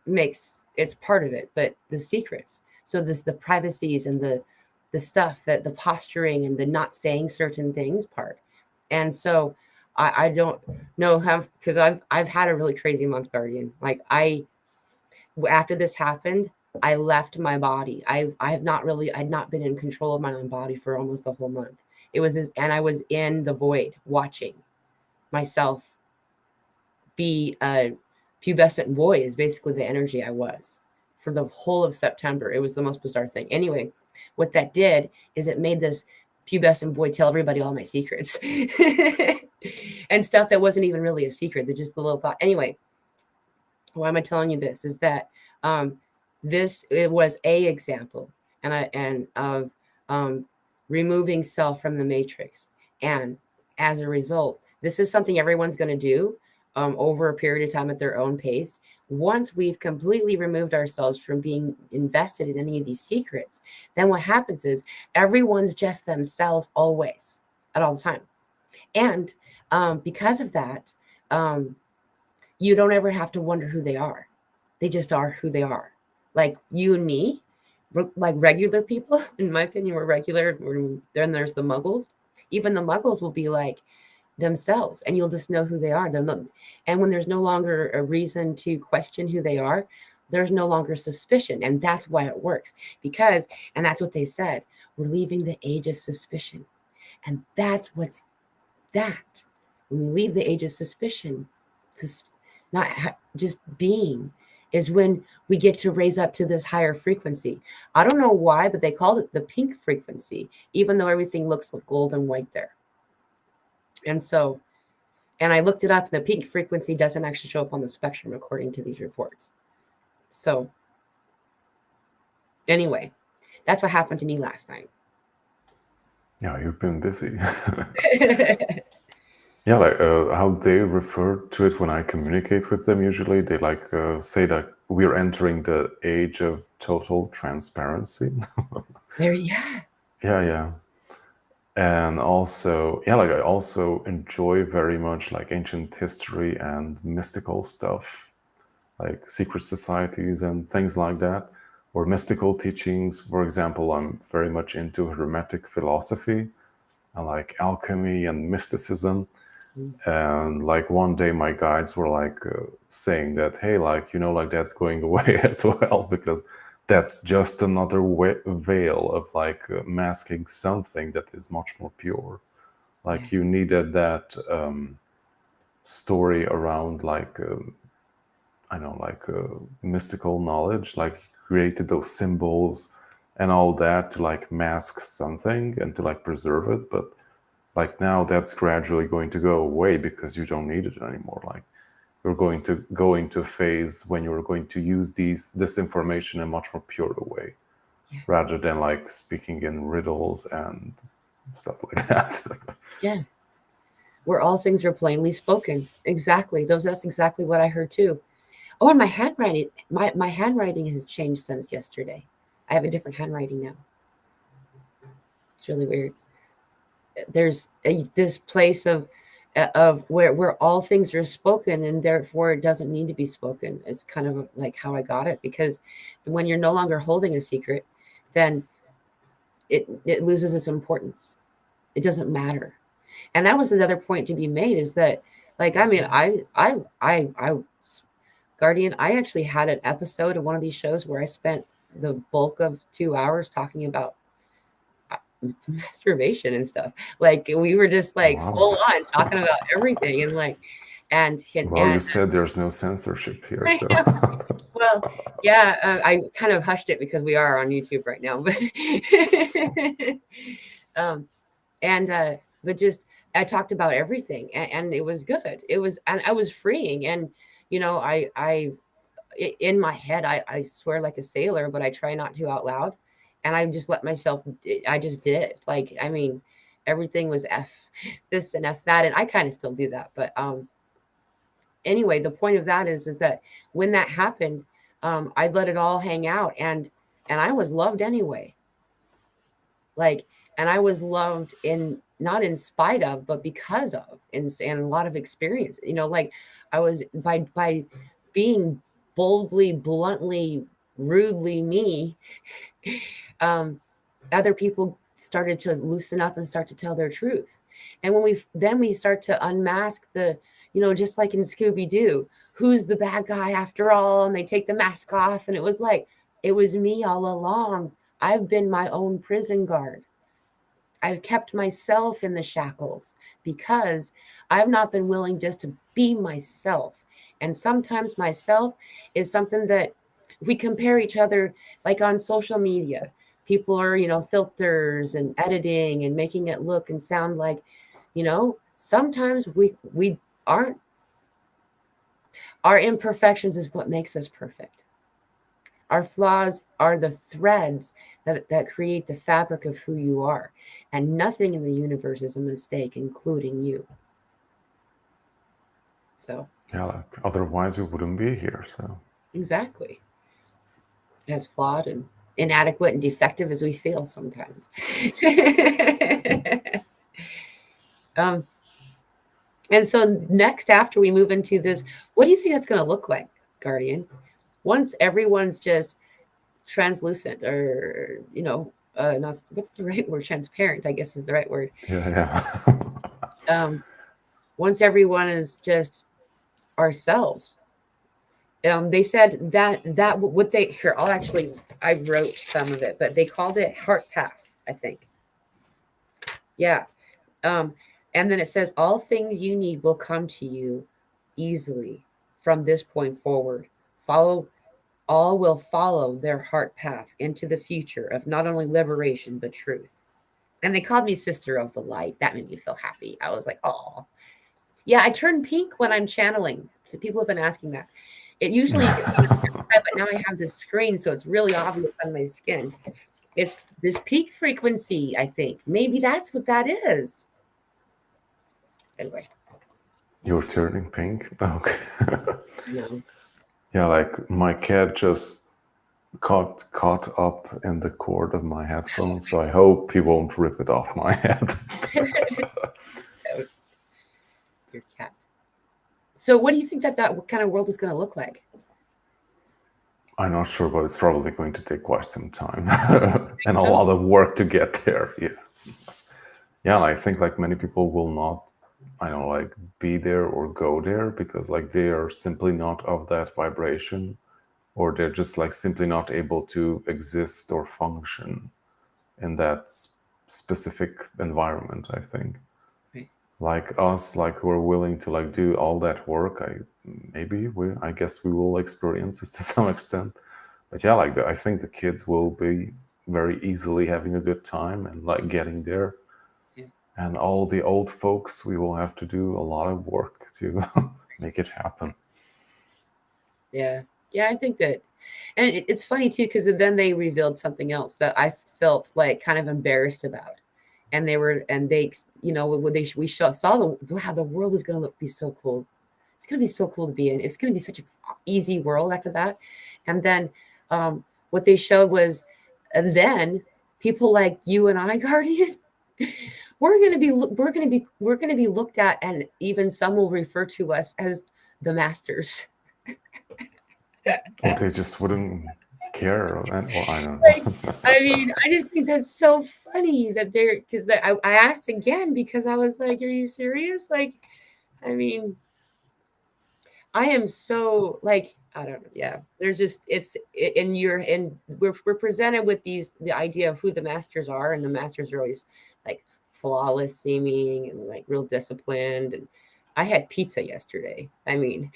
it's part of it, but the secrets. So the privacies and the stuff that the posturing and the not saying certain things part. And so I don't know how, because I've had a really crazy month, Guardian. Like after this happened, I left my body. I'd not been in control of my own body for almost a whole month. And I was in the void watching myself be a pubescent boy is basically the energy I was for the whole of September. It was the most bizarre thing. Anyway, what that did is it made this pubescent boy tell everybody all my secrets and stuff that wasn't even really a secret. That just the little thought. Anyway, why am I telling you this? Is that it was a example of removing self from the matrix, and as a result, this is something everyone's going to do over a period of time at their own pace. Once we've completely removed ourselves from being invested in any of these secrets, then what happens is everyone's just themselves always at all the time. And because of that, you don't ever have to wonder who they are. They just are who they are. Like you and me, we're like regular people. In my opinion, we're regular. Then there's the muggles. Even the muggles will be like themselves, and you'll just know who they are. And when there's no longer a reason to question who they are, there's no longer suspicion. And that's why it works. And that's what they said, we're leaving the age of suspicion. And that's what's that. When we leave the age of suspicion, not just being, is when we get to raise up to this higher frequency. I don't know why, but they called it the pink frequency, even though everything looks like gold and white there. And I looked it up, the pink frequency doesn't actually show up on the spectrum according to these reports. So anyway, that's what happened to me last night. Yeah, you've been busy. Yeah, like how they refer to it when I communicate with them, usually they say that we're entering the age of total transparency. Yeah. Yeah. And also, yeah, like I also enjoy very much like ancient history and mystical stuff, like secret societies and things like that, or mystical teachings. For example, I'm very much into Hermetic philosophy and like alchemy and mysticism. And like one day my guides were like saying that, hey, like, like that's going away as well, because that's just another veil of like masking something that is much more pure. Like you needed that story around like mystical knowledge, like created those symbols and all that to like mask something and to like preserve it. But like now that's gradually going to go away because you don't need it anymore. Like you're going to go into a phase when you're going to use this information in a much more pure way, rather than like speaking in riddles and stuff like that. Yeah. Where all things are plainly spoken. Exactly. That's exactly what I heard too. Oh, and my handwriting has changed since yesterday. I have a different handwriting now. It's really weird. There's this place of where all things are spoken, and therefore it doesn't need to be spoken. It's kind of like how I got it, because when you're no longer holding a secret, then it loses its importance. It doesn't matter. And that was another point to be made, is that, like, I mean, I Guardian, I actually had an episode of one of these shows where I spent the bulk of 2 hours talking about masturbation and stuff. Like we were just like Wow. full on talking about everything, and like and Well, you said there's no censorship here, so. well, yeah, I kind of hushed it because we are on YouTube right now, but um, but just I talked about everything, and it was good. It was, and I was freeing, and in my head, I swear like a sailor, but I try not to out loud, and I just let myself. I just did it. Like, I mean, everything was F this and F that, and I kind of still do that, but anyway, the point of that is that when that happened, I let it all hang out, and I was loved anyway. Like, and I was loved in not in spite of, but because of, and a lot of experience. Like I was by being boldly, bluntly, rudely me. Other people started to loosen up and start to tell their truth, and when we start to unmask the, just like in Scooby-Doo, who's the bad guy after all, and they take the mask off, and it was like, it was me all along. I've been my own prison guard. I've kept myself in the shackles because I've not been willing just to be myself. And sometimes myself is something that we compare each other, like on social media. People are, filters and editing and making it look and sound like, sometimes we aren't. Our imperfections is what makes us perfect. Our flaws are the threads that create the fabric of who you are. And nothing in the universe is a mistake, including you. So. Yeah, like otherwise we wouldn't be here. So. Exactly. As flawed and inadequate and defective as we feel sometimes. And so next, after we move into this, what do you think that's going to look like, Guardian? Once everyone's just translucent, or not, what's the right word? Transparent, I guess is the right word. Yeah. Once everyone is just ourselves. They said that what they here. I wrote some of it, but they called it heart path, I think. Yeah. And then it says all things you need will come to you easily from this point forward. All will follow their heart path into the future of not only liberation but truth. And they called me Sister of the Light. That made me feel happy. I was like, oh, yeah. I turn pink when I'm channeling. So people have been asking that. It usually, but now I have this screen, so it's really obvious on my skin. It's this peak frequency, I think. Maybe that's what that is. Anyway. You're turning pink? Okay. No. Yeah, like my cat just caught up in the cord of my headphones, so I hope he won't rip it off my head. Your cat. So what do you think that kind of world is going to look like? I'm not sure, but it's probably going to take quite some time and a lot of work to get there. Yeah, I think like many people will not, like be there or go there because like they are simply not of that vibration, or they're just like simply not able to exist or function in that specific environment, I think. Right. Like us, like who are willing to like do all that work, I guess we will experience this to some extent. But yeah, like I think the kids will be very easily having a good time and like getting there. Yeah. And all the old folks, we will have to do a lot of work to make it happen. Yeah, I think that, and it's funny too because then they revealed something else that I felt like kind of embarrassed about, and they we saw the world is going to be so cool. It's going to be so cool to be in. It's going to be such an easy world after that, and then what they showed was, and then people like you and I, Guardian, we're going to be looked at, and even some will refer to us as the masters. Or they just wouldn't care, or I don't know. I mean, I just think that's so funny that because I asked again because I was like, "Are you serious?" Like, I mean, I am so like I don't know. Yeah, there's just we're presented with the idea of who the masters are, and the masters are always like flawless seeming and like real disciplined. And I had pizza yesterday. I mean,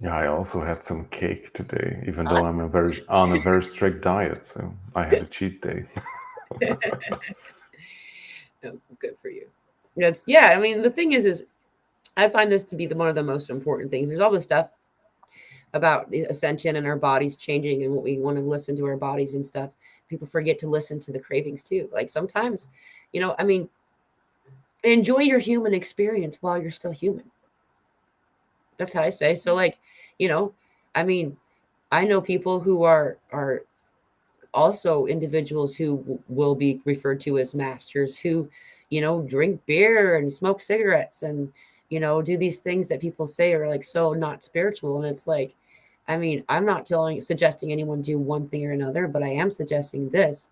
Yeah, I also had some cake today, even though I'm awesome. on a very strict diet. So I had a cheat day. Oh, good for you. That's yeah. I mean, the thing is I find this to be one of the most important things. There's all this stuff about the ascension and our bodies changing and what we want to listen to our bodies and stuff. People forget to listen to the cravings too. Like sometimes, I mean, enjoy your human experience while you're still human. That's how I say. So like, you know, I mean, I know people who are also individuals who will be referred to as masters who, drink beer and smoke cigarettes and, do these things that people say are like so not spiritual. And it's like, I mean, I'm not suggesting anyone do one thing or another, but I am suggesting this: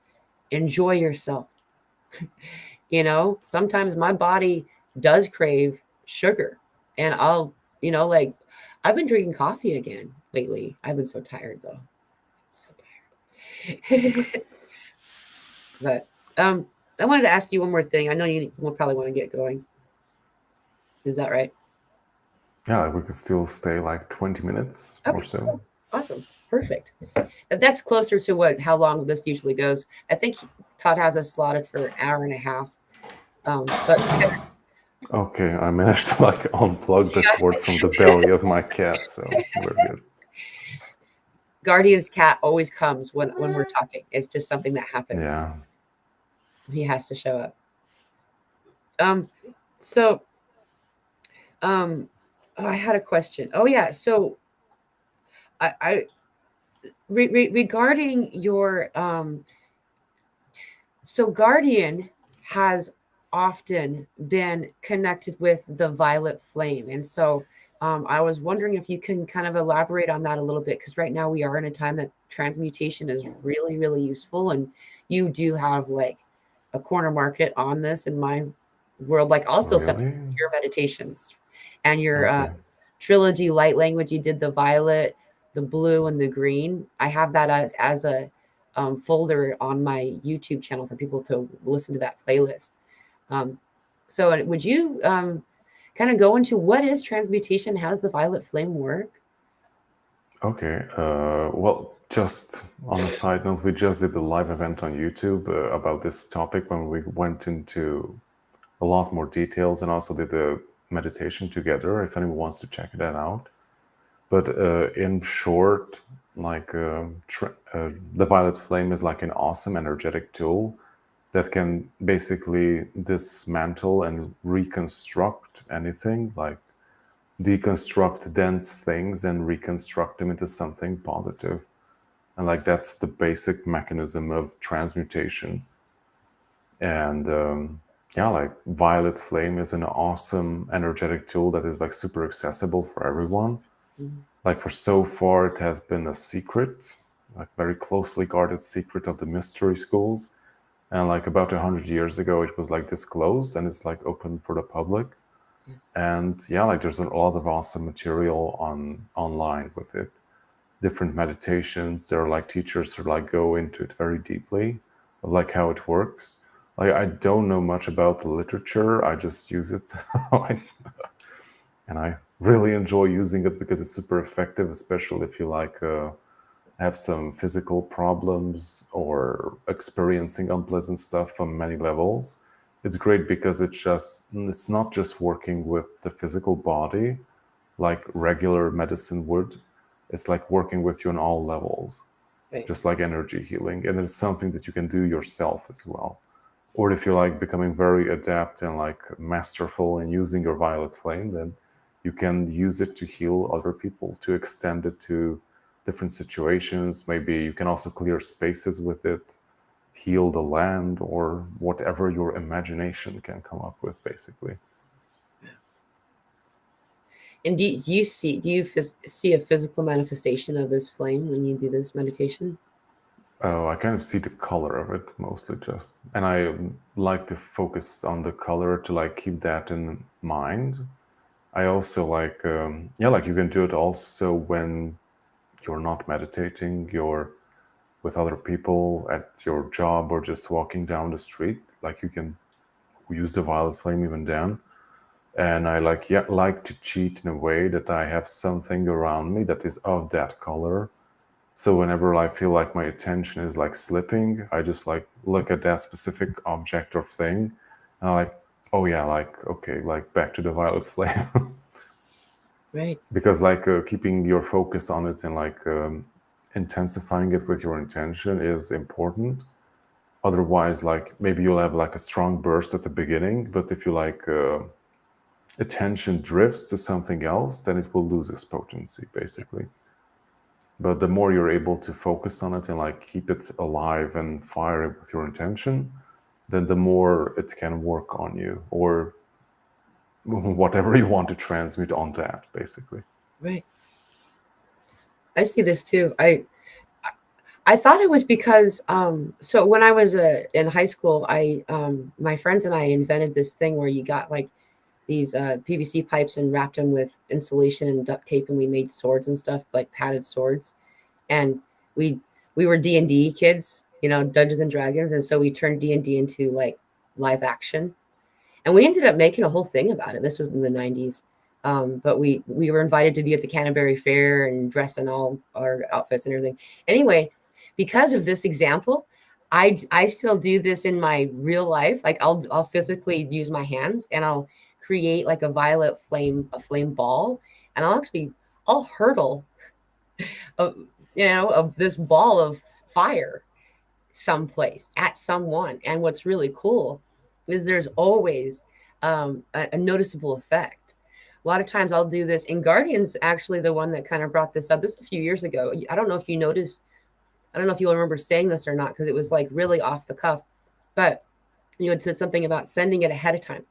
enjoy yourself. Sometimes my body does crave sugar, and like, I've been drinking coffee again lately. I've been so tired though. So tired. But I wanted to ask you one more thing. I know you will probably want to get going. Is that right? Yeah, like we could still stay like 20 minutes or Okay, so. cool. Awesome. Perfect. That's closer to how long this usually goes. I think Todd has us slotted for an hour and a half. But Okay, I managed to like unplug the cord from the belly of my cat, so we're good. Guardian's cat always comes when we're talking. It's just something that happens. Yeah. He has to show up. So I had a question. Oh yeah, so I regarding your so Guardian has often been connected with the violet flame. And so I was wondering if you can kind of elaborate on that a little bit, because right now we are in a time that transmutation is really, really useful. And you do have like a corner market on this in my world. Like I'll still send Really? your meditations and your Okay. trilogy light language. You did the violet, the blue, and the green. I have that as a folder on my YouTube channel for people to listen to that playlist. Um, so, would you kind of go into what is transmutation? How does the violet flame work? Okay. Well, just on a side note, we just did a live event on YouTube about this topic when we went into a lot more details and also did a meditation together if anyone wants to check that out. But in short, like the violet flame is like an awesome energetic tool that can basically dismantle and reconstruct anything, like deconstruct dense things and reconstruct them into something positive. And like that's the basic mechanism of transmutation. And yeah, like violet flame is an awesome energetic tool that is like super accessible for everyone. Mhm. Like for so far, it has been a secret, like very closely guarded secret of the mystery schools. And like about 100 years ago, it was like disclosed and it's like open for the public. And yeah, like there's a lot of awesome material online with it. Different meditations. There are like teachers who like go into it very deeply of like how it works. Like I don't know much about the literature. I just use it. And I really enjoy using it because it's super effective, especially if you like have some physical problems or experiencing unpleasant stuff on many levels. It's great because it's not just working with the physical body like regular medicine would. It's like working with you on all levels, Right. just like energy healing. And it's something that you can do yourself as well. Or if you're like becoming very adept and like masterful in using your violet flame, then you can use it to heal other people, to extend it to different situations. Maybe you can also clear spaces with it, heal the land, or whatever your imagination can come up with, basically. And do you see a physical manifestation of this flame when you do this meditation? Oh, I kind of see the color of it mostly just. And I like to focus on the color to like keep that in mind. I also like, like you can do it also when you're not meditating, you're with other people at your job or just walking down the street. Like you can use the violet flame even then. And I like to cheat in a way that I have something around me that is of that color. So whenever I feel like my attention is like slipping, I just like look at that specific object or thing, and I'm like, oh yeah, like okay, like back to the violet flame. Right. Because like keeping your focus on it and like intensifying it with your intention is important. Otherwise, like maybe you'll have like a strong burst at the beginning, but if you like attention drifts to something else, then it will lose its potency basically. But the more you're able to focus on it and like keep it alive and fire it with your intention, then the more it can work on you or whatever you want to transmit on that basically. Right. I see this too. I thought it was because so when I was in high school, I my friends and I invented this thing where you got like these PVC pipes and wrapped them with insulation and duct tape, and we made swords and stuff, like padded swords. And we we were D&D kids, you know, Dungeons and Dragons, and so we turned D&D into like live action. And we ended up making a whole thing about it. This was in the 90s. But we were invited to be at the Canterbury Fair and dress in all our outfits and everything. Anyway, because of this example, I still do this in my real life. Like I'll physically use my hands and I'll create like a flame ball, and I'll hurdle a, of this ball of fire someplace at someone. And what's really cool is there's always a noticeable effect. A lot of times I'll do this, and Guardian's actually the one that kind of brought this up. This a few years ago. I don't know if you noticed, I don't know if you'll remember saying this or not, because it was like really off the cuff, but you had said something about sending it ahead of time.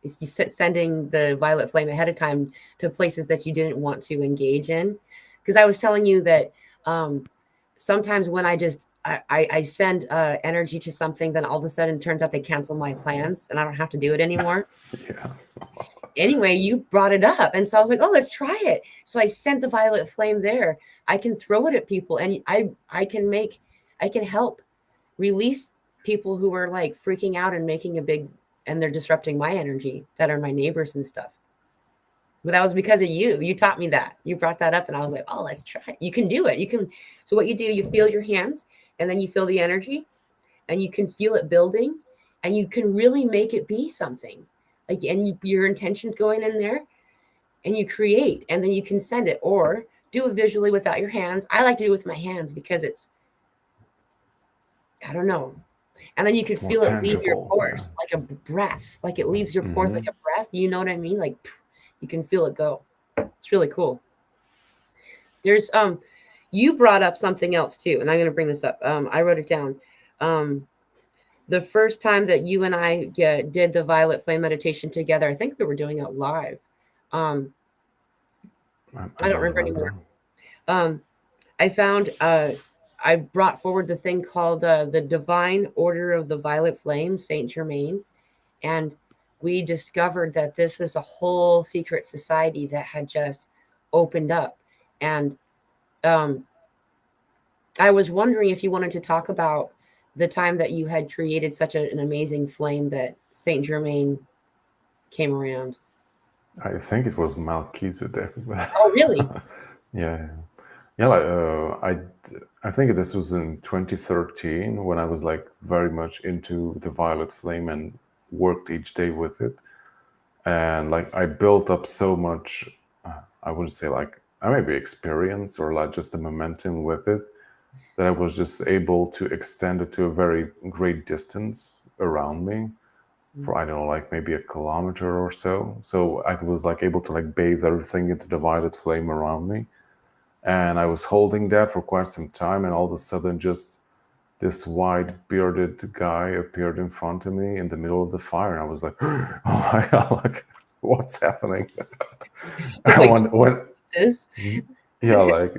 It's sending the violet flame ahead of time to places that you didn't want to engage in. Because I was telling you that sometimes when I send energy to something, then all of a sudden it turns out they cancel my plans and I don't have to do it anymore. Yeah. Anyway, you brought it up. And so I was like, oh, let's try it. So I sent the violet flame there. I can throw it at people, and I can help release people who are like freaking out and making a big, and they're disrupting my energy, that are my neighbors and stuff. But that was because of you. You taught me that. You brought that up, and I was like, oh, let's try it. You can do it. You can. So what you do, you feel your hands, and then you feel the energy, and you can feel it building, and you can really make it be something. Like, and your intentions going in there, and you create, and then you can send it, or do it visually without your hands. I like to do it with my hands because I don't know. And then you can It's more feel it leave your tangible. pores like a breath, like it leaves your pores like a breath. You know what I mean? Like you can feel it go. It's really cool. There's you brought up something else too, and I'm going to bring this up. I wrote it down. The first time that you and I did the violet flame meditation together, I think we were doing it live. Um, I don't remember anymore. I found I brought forward the thing called the Divine Order of the Violet Flame, Saint Germain, and we discovered that this was a whole secret society that had just opened up. And I was wondering if you wanted to talk about the time that you had created such an amazing flame that Saint Germain came around. I think it was Melchizedek. Oh, really? Yeah. Yeah, like, I think this was in 2013 when I was like very much into the violet flame and worked each day with it. And like I built up so much, I wouldn't say like I maybe experience or like just the momentum with it, that I was just able to extend it to a very great distance around me for, I don't know, like maybe a kilometer or so. So I was like able to like bathe everything into the violet flame around me. And I was holding that for quite some time, and all of a sudden just this white bearded guy appeared in front of me in the middle of the fire. And I was like, oh my God, like, what's happening? Like, when this? yeah, like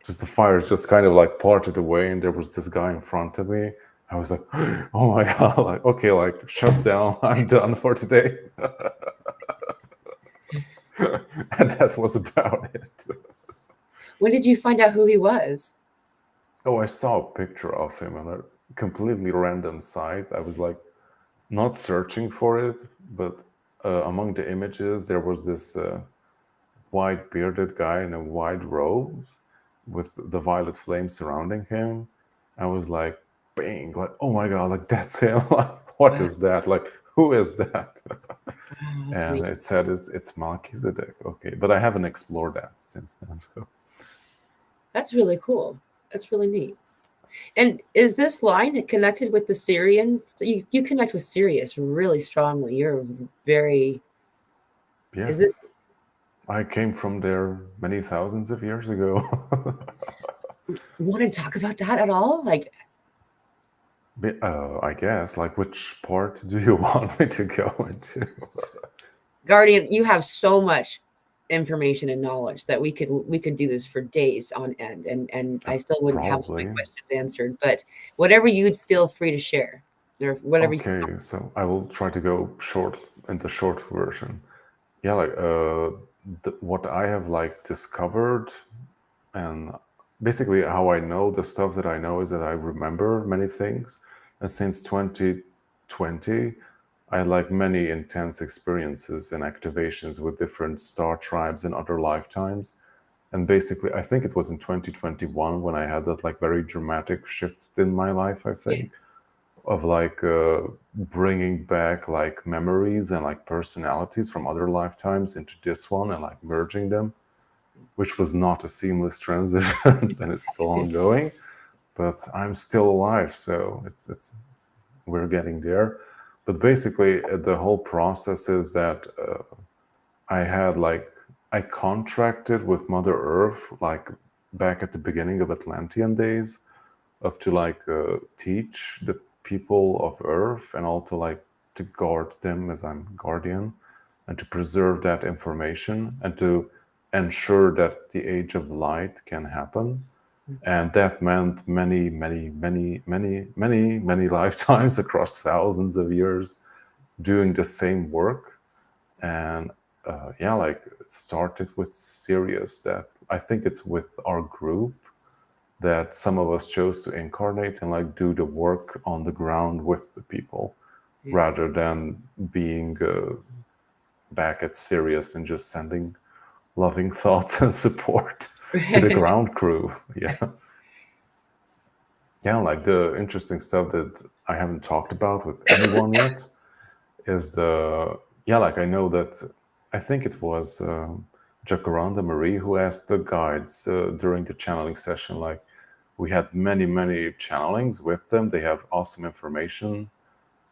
just the fire just kind of like parted away, and there was this guy in front of me. I was like, oh my God, like, okay, like shut down. I'm done for today. and that was about it. When did you find out who he was? Oh, I saw a picture of him on a completely random site. I was like not searching for it, but among the images there was this white bearded guy in a white robe with the violet flame surrounding him. I was like, bang, like, oh my god, like that's him. Like, what Wow, is that? Like, who is that? wow, that's And amazing. it said it's Melchizedek. Okay, but I haven't explored that since then. So That's really cool. That's really neat. And is this line connected with the Syrians? You connect with Sirius really strongly. You're very. Is it? yes, I came from there many thousands of years ago. Want to talk about that at all? Like I guess. Like, which part do you want me to go into? Guardian, you have so much information and knowledge that we could do this for days on end, and I still wouldn't have all my Probably. questions answered. But whatever you'd feel free to share, or whatever you feel. Okay, so I will try to go short in the short version. Yeah, like what I have like discovered, and basically how I know the stuff that I know is that I remember many things, and since 2020, I had like many intense experiences and activations with different star tribes and other lifetimes. And basically, I think it was in 2021 when I had that like very dramatic shift in my life, I Yeah. think, of like bringing back like memories and like personalities from other lifetimes into this one and like merging them, which was not a seamless transition and it's still ongoing, but I'm still alive, so it's we're getting there. But basically, the whole process is that I had like I contracted with Mother Earth like back at the beginning of Atlantean days of to like teach the people of Earth and also like to guard them as I'm guardian and to preserve that information and to ensure that the age of light can happen. And that meant many, many, many, many, many, many lifetimes across thousands of years doing the same work. And yeah, like it started with Sirius that I think it's with our group that some of us chose to incarnate and like do the work on the ground with the people Yeah. rather than being back at Sirius and just sending loving thoughts and support to the ground crew. Yeah. Yeah, like the interesting stuff that I haven't talked about with anyone yet is the yeah, like I know that I think it was Jacaranda Marie who asked the guides during the channeling session. Like we had many, many channelings with them. They have awesome information,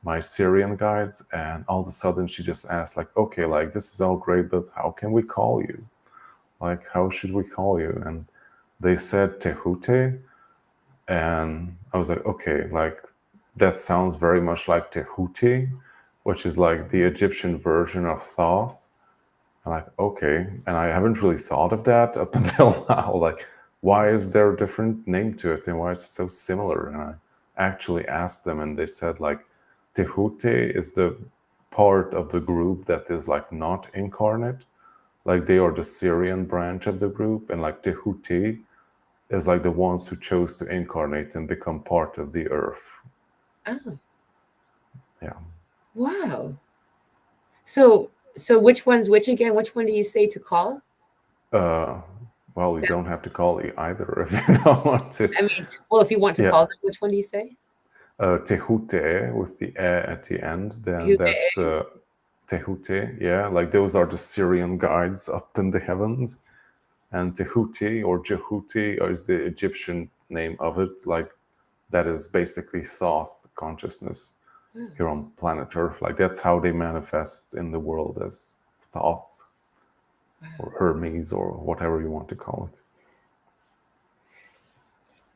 my Syrian guides, and all of a sudden she just asked, like, okay, like this is all great, but how can we call you? Like, how should we call you? And they said Tehute, and I was like, okay, like that sounds very much like Tehuti, which is like the Egyptian version of Thoth. I'm like, okay, and I haven't really thought of that up until now. Like, why is there a different name to it, and why is it so similar? And I actually asked them, and they said like, Tehute is the part of the group that is like not incarnate, like they are the Syrian branch of the group, and like Tehuti is like the ones who chose to incarnate and become part of the earth. Oh, Yeah. wow. So which one's which again? Which one do you say to call? Uh, well, you don't have to call either if you don't want to. I mean, well, if you want to Yeah. call them, which one do you say? Tehute with the e at the end, then Huge. that's Tehute. Yeah, like those are the Syrian guides up in the heavens. And Tehuti or Jehuti is the Egyptian name of it. Like that is basically Thoth consciousness here on planet Earth. Like that's how they manifest in the world as Thoth or Hermes or whatever you want to call it.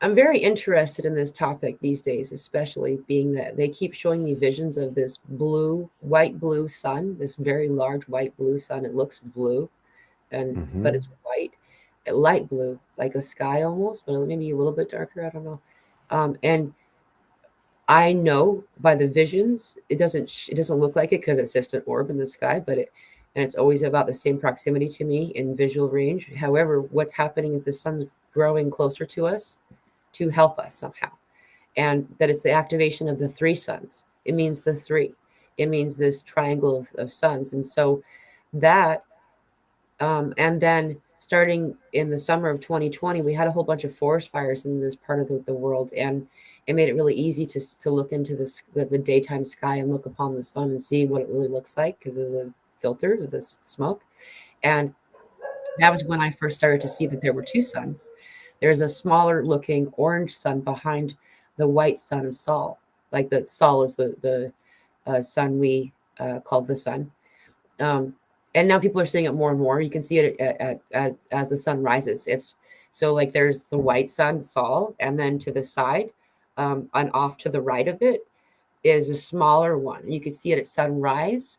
I'm very interested in this topic these days, especially being that they keep showing me visions of this white blue sun, this very large white blue sun. It looks blue, and but Mm-hmm. it's white, light blue, like a sky almost, but maybe a little bit darker. I don't know. And I know by the visions, it doesn't look like it because it's just an orb in the sky, but and it's always about the same proximity to me in visual range. However, what's happening is the sun's growing closer to us to help us somehow, and that it's the activation of the three suns. It means the three. It means this triangle of suns, and so that, and then starting in the summer of 2020, we had a whole bunch of forest fires in this part of the world, and it made it really easy to look into the daytime sky and look upon the sun and see what it really looks like because of the filter, the smoke. And that was when I first started to see that there were two suns. There's a smaller looking orange sun behind the white sun of Sol. Like the Sol is the sun we called the sun. Um, and now people are seeing it more and more. You can see it as the sun rises. It's so like there's the white sun, Sol, and then to the side, and off to the right of it is a smaller one. You can see it at sunrise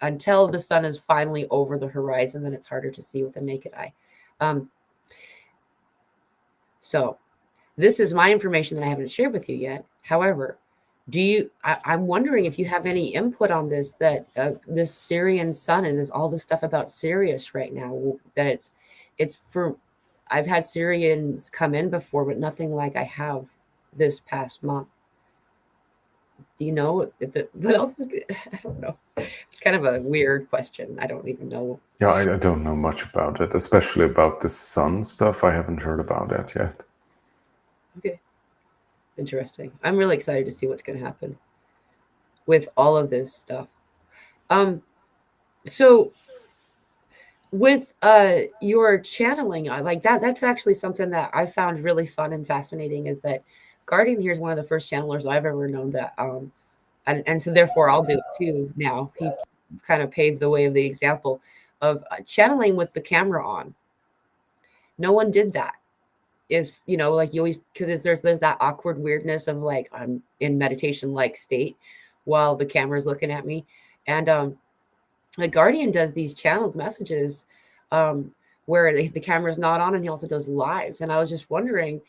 until the sun is finally over the horizon. Then it's harder to see with the naked eye. So this is my information that I haven't shared with you yet. However, I'm wondering if you have any input on this, that this Syrian sun and there's all this stuff about Sirius right now, that it's for, I've had Syrians come in before, but nothing like I have this past month. Do you know what else is good? I don't know. It's kind of a weird question. I don't even know. Yeah, I don't know much about it, especially about the sun stuff. I haven't heard about that yet. Okay. Interesting. I'm really excited to see what's going to happen with all of this stuff. So with your channeling, like that's actually something that I found really fun and fascinating, is that Guardian here is one of the first channelers I've ever known that and so therefore I'll do it too now. He kind of paved the way of the example of channeling with the camera on. No one did that. Is, like you always, because there's that awkward weirdness of like I'm in meditation like state while the camera's looking at me. And the Guardian does these channeled messages where the camera's not on, and he also does lives. And I was just wondering,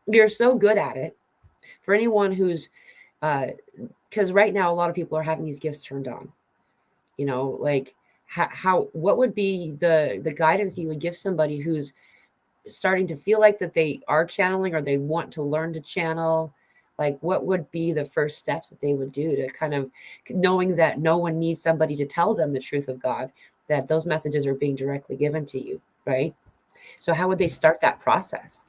you're so good at it. For anyone who's because right now a lot of people are having these gifts turned on, like how what would be the guidance you would give somebody who's starting to feel like that they are channeling, or they want to learn to channel? Like what would be the first steps that they would do to kind of, knowing that no one needs somebody to tell them the truth of God, that those messages are being directly given to you, right? So how would they start that process?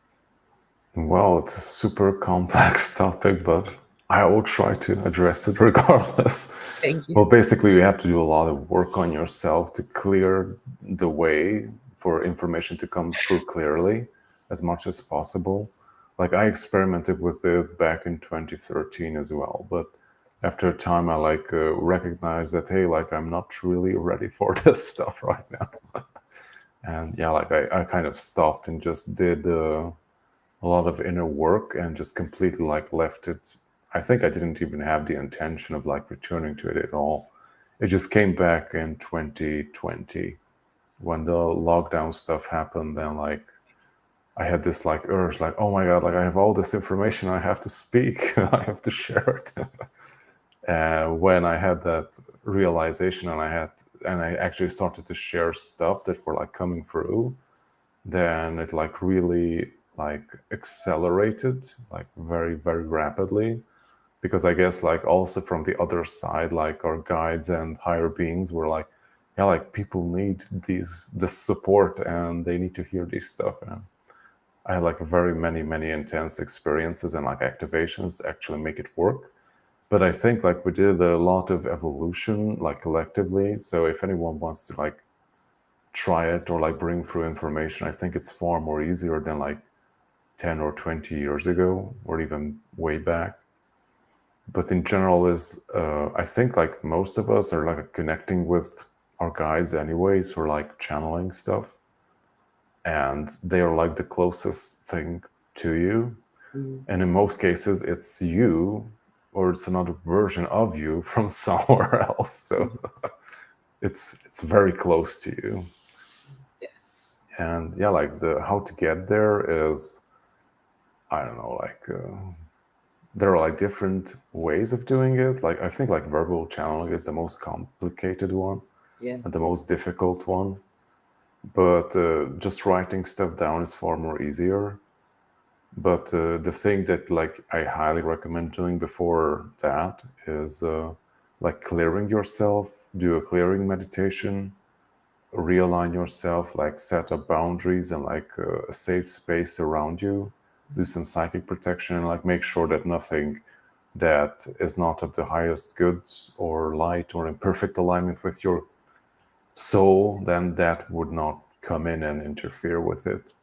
Well, it's a super complex topic, but I will try to address it regardless. Thank you. Well, basically, you have to do a lot of work on yourself to clear the way for information to come through clearly as much as possible. Like I experimented with it back in 2013 as well, but after a time I recognized that, hey, like I'm not really ready for this stuff right now. And yeah, like I kind of stopped and just did a lot of inner work and just completely like left it. I think I didn't even have the intention of like returning to it at all. It just came back in 2020 when the lockdown stuff happened. Then like I had this like urge, like, oh my God, like I have all this information, I have to speak, I have to share it. When I had that realization and I actually started to share stuff that were like coming through, then it like really like accelerated like very, very rapidly. Because I guess like also from the other side, like our guides and higher beings were like, yeah, like people need this support and they need to hear this stuff. And I had like very many intense experiences and like activations to actually make it work. But I think like we did a lot of evolution like collectively. So if anyone wants to like try it or like bring through information, I think it's far more easier than like 10 or 20 years ago or even way back. But in general I think like most of us are like connecting with our guides anyways, or like channeling stuff, and they are like the closest thing to you. And in most cases it's you, or it's another version of you from somewhere else. So it's very close to you. And yeah, like how to get there is, I don't know, like there are like different ways of doing it. Like I think like verbal channeling is the most complicated one, Yeah. and the most difficult one. But just writing stuff down is far more easier. But the thing that like I highly recommend doing before that is like clearing yourself, do a clearing meditation, realign yourself, like set up boundaries and like a safe space around you, do some psychic protection, and like make sure that nothing that is not of the highest good or light or in perfect alignment with your soul, then that would not come in and interfere with it.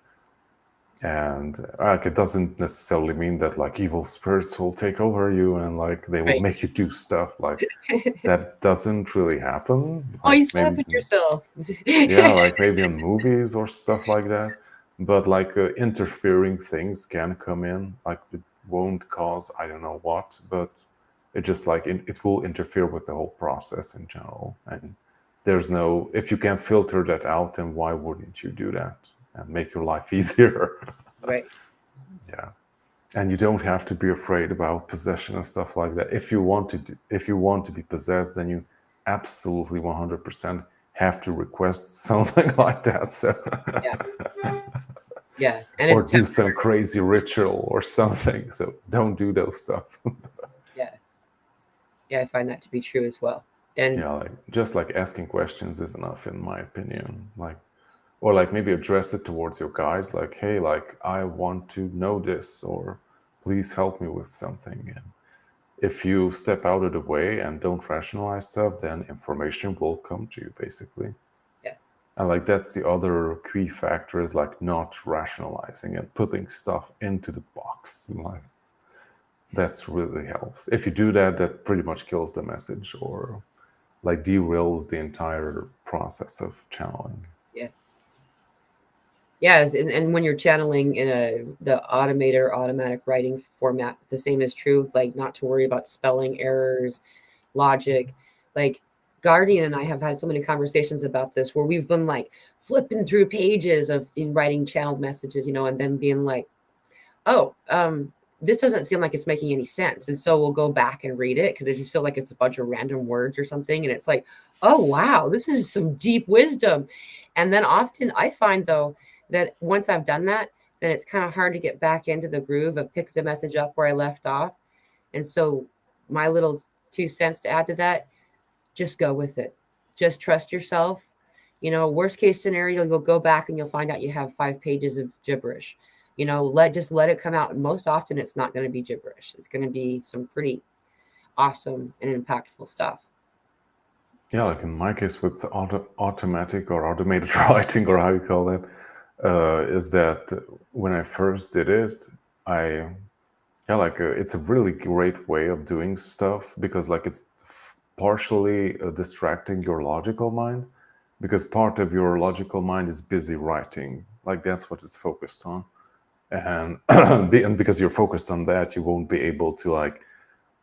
And like it doesn't necessarily mean that like evil spirits will take over you and like they will Right. make you do stuff. Like that doesn't really happen. Oh, Like you maybe, slapping yourself. yeah, like maybe in movies or stuff like that. But like interfering things can come in. Like it won't cause I don't know what, but it just like it will interfere with the whole process in general. And there's no, if you can filter that out, then why wouldn't you do that and make your life easier? Right. Yeah. And you don't have to be afraid about possession and stuff like that. If you want to if you want to be possessed, then you absolutely 100% have to request something like that. So Yeah. Yeah. And or it's do some crazy ritual or something. So don't do those stuff. yeah. Yeah, I find that to be true as well. And Yeah, like just like asking questions is enough in my opinion. Like or like maybe address it towards your guides like, hey, like I want to know this, or please help me with something. And if you step out of the way and don't rationalize stuff, then information will come to you basically. yeah. And like that's the other key factor is like not rationalizing and putting stuff into the box. Like that's really helps. If you do that, that pretty much kills the message or like derails the entire process of channeling. Yeah. Yes, and when you're channeling in the automated or automatic writing format, the same is true. Like not to worry about spelling errors, logic. Like Guardian and I have had so many conversations about this where we've been like flipping through pages of in writing channeled messages, and then being like, oh, this doesn't seem like it's making any sense. And so we'll go back and read it because it just feels like it's a bunch of random words or something. And it's like, oh, wow, this is some deep wisdom. And then often I find, though, that once I've done that, then it's kind of hard to get back into the groove of pick the message up where I left off. And so my little 2 cents to add to that, just go with it. Just trust yourself. Worst case scenario, you'll go back and you'll find out you have 5 pages of gibberish. Let it come out. And most often it's not going to be gibberish. It's going to be some pretty awesome and impactful stuff. Yeah, like in my case with automatic or automated writing or how you call it, is that when I first did it, I yeah, like it's a really great way of doing stuff because like it's partially distracting your logical mind because part of your logical mind is busy writing, like that's what it's focused on. And and because you're focused on that, you won't be able to like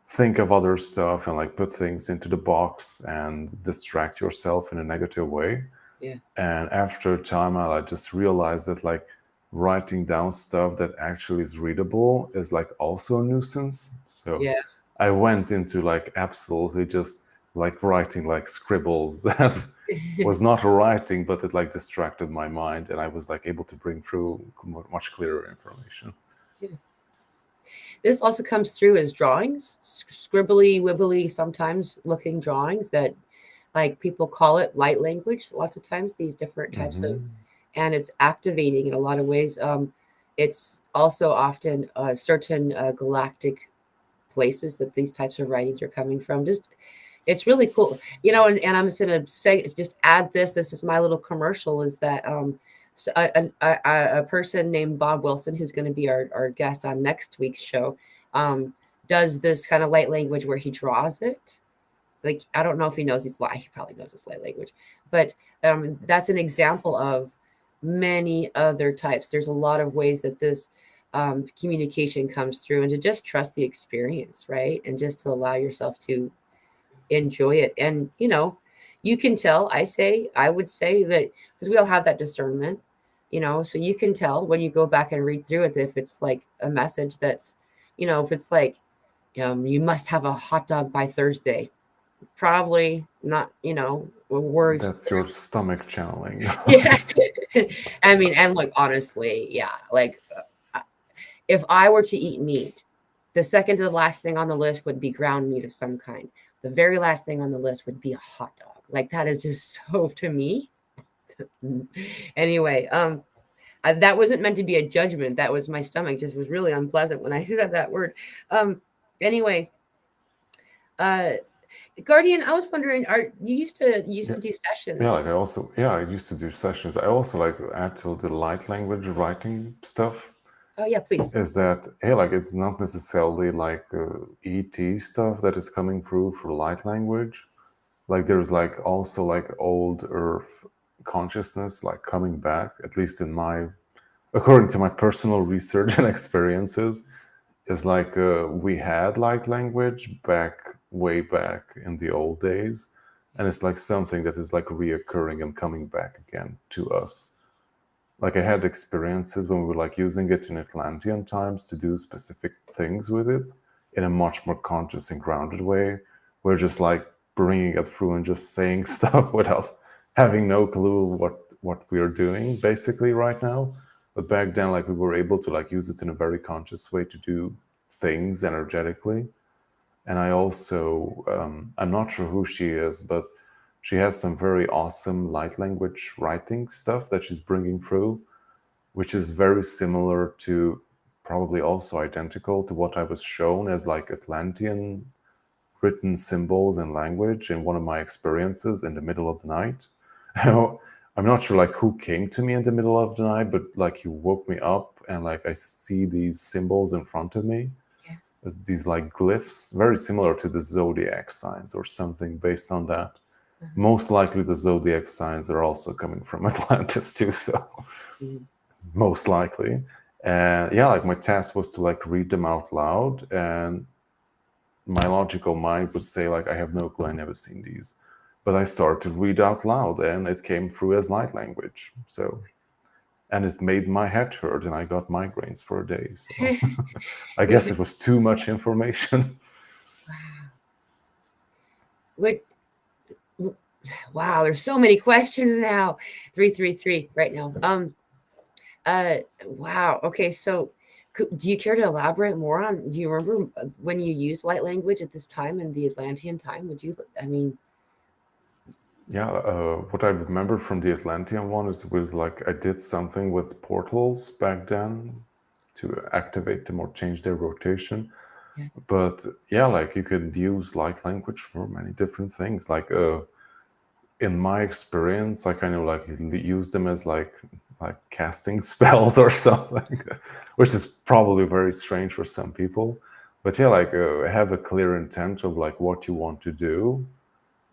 think of other stuff and like put things into the box and distract yourself in a negative way. Yeah. And after a time, I like just realized that like writing down stuff that actually is readable is like also a nuisance. So Yeah. I went into like absolutely just like writing like scribbles that was not writing, but it like distracted my mind, and I was like able to bring through much clearer information. Yeah. This also comes through as drawings, scribbly, wibbly, sometimes looking drawings that like people call it light language. Lots of times these different types of, Mm-hmm. and it's activating in a lot of ways. It's also often certain galactic places that these types of writings are coming from. Just it's really cool, and I'm just gonna say, just add this. This is my little commercial. Is that a person named Bob Wilson, who's going to be our guest on next week's show, does this kind of light language where he draws it. Like I don't know if he knows he's light. He probably knows his light language, but that's an example of many other types. There's a lot of ways that this communication comes through, and to just trust the experience, right, and just to allow yourself to enjoy it. And you can tell. I would say that because we all have that discernment, so you can tell when you go back and read through it if it's like a message that's, if it's like you must have a hot dog by Thursday. Probably not, words. That's your stomach channeling. Yeah. I mean, and like, honestly, yeah, like, if I were to eat meat, the second to the last thing on the list would be ground meat of some kind. The very last thing on the list would be a hot dog. Like, that is just so, to me. Anyway, that wasn't meant to be a judgment. That was my stomach just was really unpleasant when I said that word. Um, anyway, uh, Guardian, I was wondering, you used Yeah. to do sessions? Yeah, like I used to do sessions. I also like add to the light language writing stuff. Oh yeah, please. Is that, hey, like it's not necessarily like ET stuff that is coming through for light language. Like there's like also like old Earth consciousness like coming back, at least according to my personal research and experiences, is like we had light language way back in the old days, and it's like something that is like reoccurring and coming back again to us. Like I had experiences when we were like using it in Atlantean times to do specific things with it in a much more conscious and grounded way. We're just like bringing it through and just saying stuff without having no clue what we are doing basically right now. But back then, like we were able to like use it in a very conscious way to do things energetically. And I also, I'm not sure who she is, but she has some very awesome light language writing stuff that she's bringing through, which is very similar to, probably also identical to what I was shown as like Atlantean written symbols and language in one of my experiences in the middle of the night. I'm not sure like who came to me in the middle of the night, but like he woke me up and like I see these symbols in front of me, as these like glyphs, very similar to the zodiac signs or something based on that. Most likely the zodiac signs are also coming from Atlantis too, so most likely. And yeah, like my task was to like read them out loud, and my logical mind would say like I have no clue, I never seen these. But I started to read out loud and it came through as light language. So, and it made my head hurt and I got migraines for a day. So I guess it was too much information. What? Wow, there's so many questions now. 333 right now. Wow. Okay, so do you care to elaborate more on? Do you remember when you used light language at this time in the Atlantean time? Would you? I mean, Yeah, what I remember from the Atlantean one was like I did something with portals back then to activate them or change their rotation. yeah. But yeah, like you could use light language for many different things. Like in my experience, I kind of like use them as like casting spells or something, which is probably very strange for some people. But yeah, like have a clear intent of like what you want to do,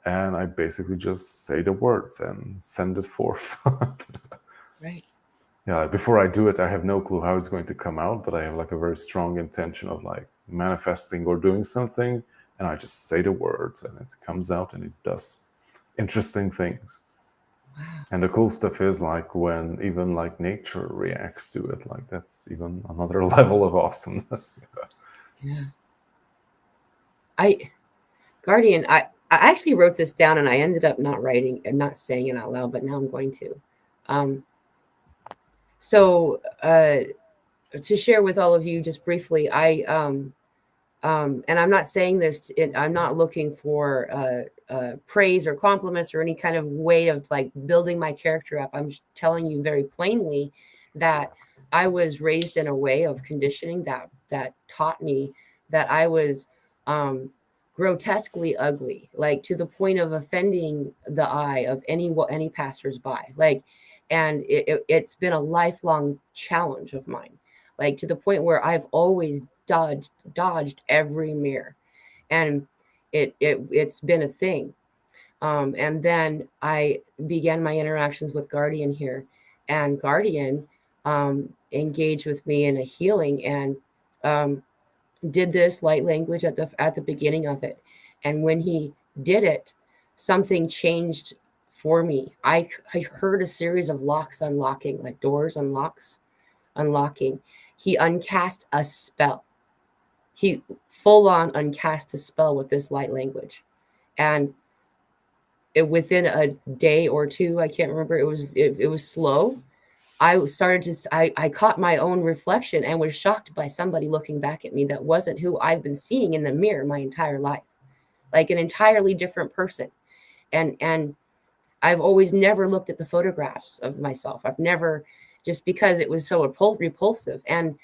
and I basically just say the words and send it forth. Right. Yeah, before I do it, I have no clue how it's going to come out, but I have like a very strong intention of like manifesting or doing something, and I just say the words and it comes out and it does interesting things. Wow. And the cool stuff is like when even like nature reacts to it, like that's even another level of awesomeness. Yeah. Guardian, I actually wrote this down and I ended up not writing and not saying it out loud, but now I'm going to. Um, so to share with all of you just briefly, and I'm not saying this, I'm not looking for praise or compliments or any kind of way of like building my character up. I'm telling you very plainly that I was raised in a way of conditioning that taught me that I was grotesquely ugly, like to the point of offending the eye of any passersby. Like, and it's been a lifelong challenge of mine, like to the point where I've always dodged every mirror, and it's been a thing. And then I began my interactions with Guardian here, and Guardian engaged with me in a healing and um, did this light language at the beginning of it. And when he did it, something changed for me. I heard a series of locks unlocking, like doors unlocking. He uncast a spell. He full on uncast a spell with this light language. And within a day or two, I can't remember, it was slow. I caught my own reflection and was shocked by somebody looking back at me that wasn't who I've been seeing in the mirror my entire life, like an entirely different person. And I've always never looked at the photographs of myself. I've never, just because it was so repulsive. And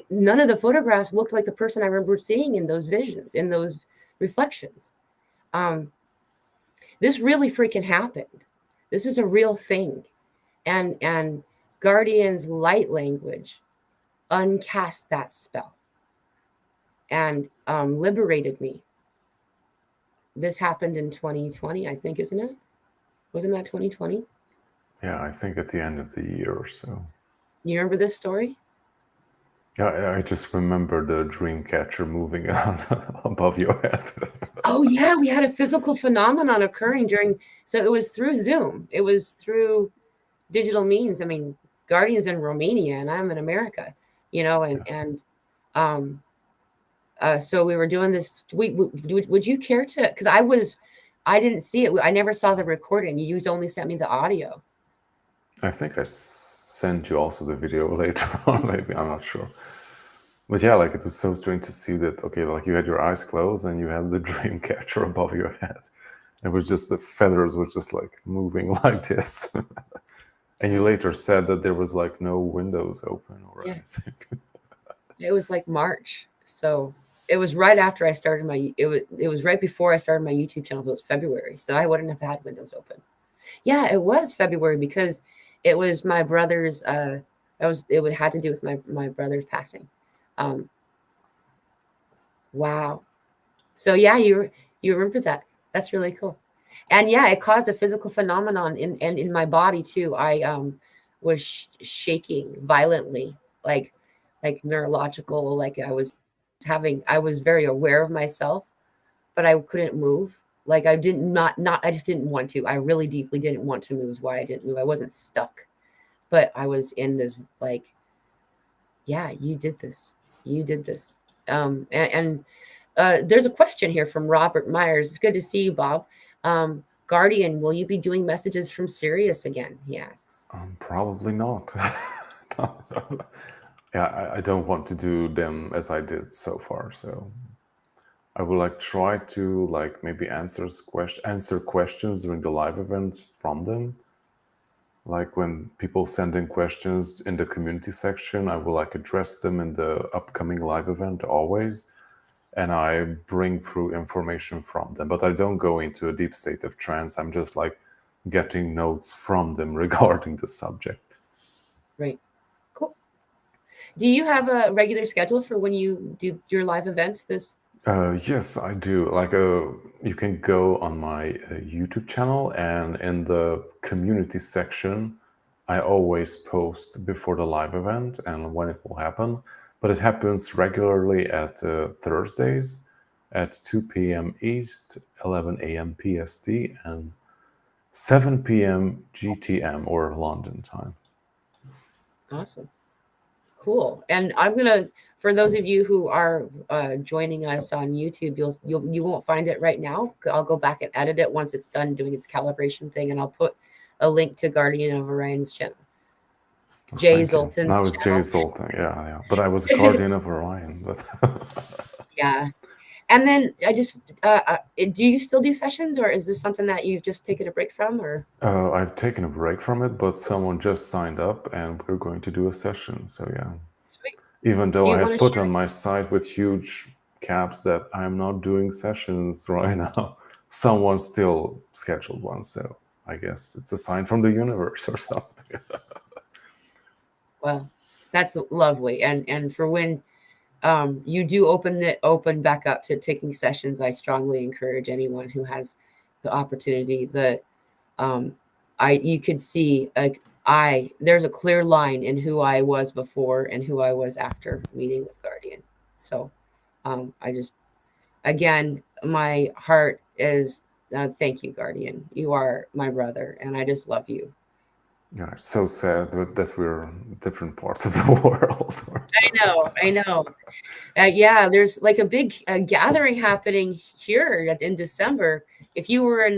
none of the photographs looked like the person I remember seeing in those visions, in those reflections. This really freaking happened. This is a real thing. And Guardian's light language uncast that spell and liberated me. This happened in 2020, I think, isn't it? Wasn't that 2020? Yeah, I think at the end of the year or so. You remember this story? Yeah, I just remember the dream catcher moving on above your head. Oh yeah, we had a physical phenomenon occurring during. So it was through Zoom. It was through digital means. I mean, Guardian's in Romania and I'm in America, um, so we were doing this. Would you care to? Because I didn't see it. I never saw the recording. You only sent me the audio. I think I sent you also the video later on, maybe, I'm not sure. But yeah, like it was so strange to see that, okay, like you had your eyes closed and you had the dream catcher above your head. It was just the feathers were just like moving like this. And you later said that there was like no windows open or anything. It was like March. So it was right after I started it was right before I started my YouTube channel. So it was February. So I wouldn't have had windows open. Yeah, it was February because it was my brother's it had to do with my brother's passing. Wow. So yeah, you remember that. That's really cool. And yeah, it caused a physical phenomenon in my body too. I was shaking violently, like neurological, like I was very aware of myself, but I couldn't move. Like I didn't not I just didn't want to. I really deeply didn't want to move is why I didn't move. I wasn't stuck. But I was in this like, yeah, you did this. You did this. And there's a question here from Robert Myers. It's good to see you, Bob. Guardian, will you be doing messages from Sirius again? He asks. Probably not. Yeah, I don't want to do them as I did so far. So I will like try to like maybe answer questions during the live event from them. Like when people send in questions in the community section, I will like address them in the upcoming live event always. And I bring through information from them, but I don't go into a deep state of trance. I'm just like getting notes from them regarding the subject. Right. Cool. Do you have a regular schedule for when you do your live events? Yes, I do. Like, you can go on my YouTube channel, and in the community section, I always post before the live event and when it will happen. But it happens regularly at Thursdays at 2 p.m. East, 11 a.m. PST, and 7 p.m. GTM or London time. Awesome. Cool. And I'm gonna, for those of you who are joining us on YouTube, you won't find it right now. I'll go back and edit it once it's done doing its calibration thing, and I'll put a link to Guardian of Orion's channel. Jay Zoltan. That was Jay Zoltan, yeah. But I was Guardian of Orion. But yeah. And then I just, do you still do sessions, or is this something that you've just taken a break from, or? I've taken a break from it, but someone just signed up, and we're going to do a session. So yeah. Sweet. Even though I have put on my site with huge caps that I'm not doing sessions right now, someone still scheduled one. So I guess it's a sign from the universe or something. Well, that's lovely. And for when you do open back up to taking sessions, I strongly encourage anyone who has the opportunity that you could see there's a clear line in who I was before and who I was after meeting with Guardian. So I just, again, my heart is thank you, Guardian. You are my brother, and I just love you. Yeah, it's so sad that we're different parts of the world. I know. Yeah, there's like a big gathering happening here in December. If you were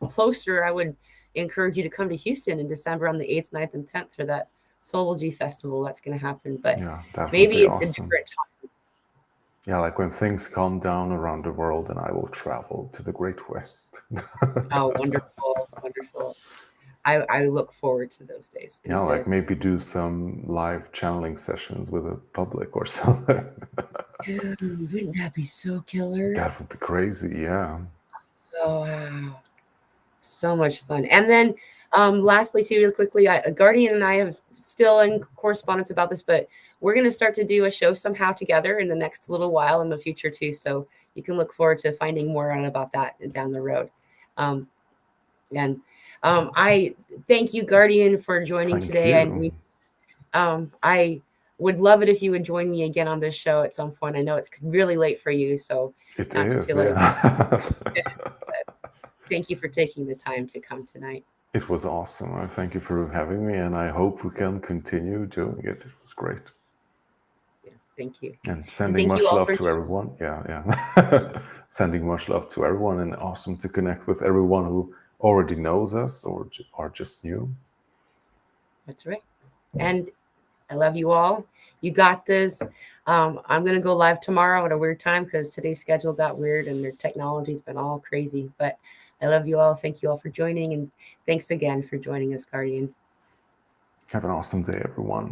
closer, I would encourage you to come to Houston in December on the 8th, 9th, and 10th for that Soulgy Festival that's going to happen. But Yeah, that would maybe be it's a awesome. different time. Yeah, like when things calm down around the world, and I will travel to the Great West. Oh, wonderful, wonderful. I look forward to those days. Yeah, like maybe do some live channeling sessions with the public or something. Dude, wouldn't that be so killer? That would be crazy, yeah. Oh, wow. So much fun. And then lastly, too, real quickly, Guardian and I have still in correspondence about this, but we're going to start to do a show somehow together in the next little while in the future, too. So you can look forward to finding more out about that down the road. And I thank you, Guardian, for joining Thank today. you. And I would love it if you would join me again on this show at some point. I know it's really late for you, so It not to is, feel it. yeah. Thank you for taking the time to come tonight. It was awesome. I thank you for having me, and I hope we can continue doing it. It was great. Yes, thank you. And sending much love to everyone. Yeah. Sending much love to everyone, and awesome to connect with everyone who already knows us or are just new. That's right. And I love you all. You got this. I'm going to go live tomorrow at a weird time because today's schedule got weird and their technology's been all crazy. But I love you all. Thank you all for joining. And thanks again for joining us, Guardian. Have an awesome day, everyone.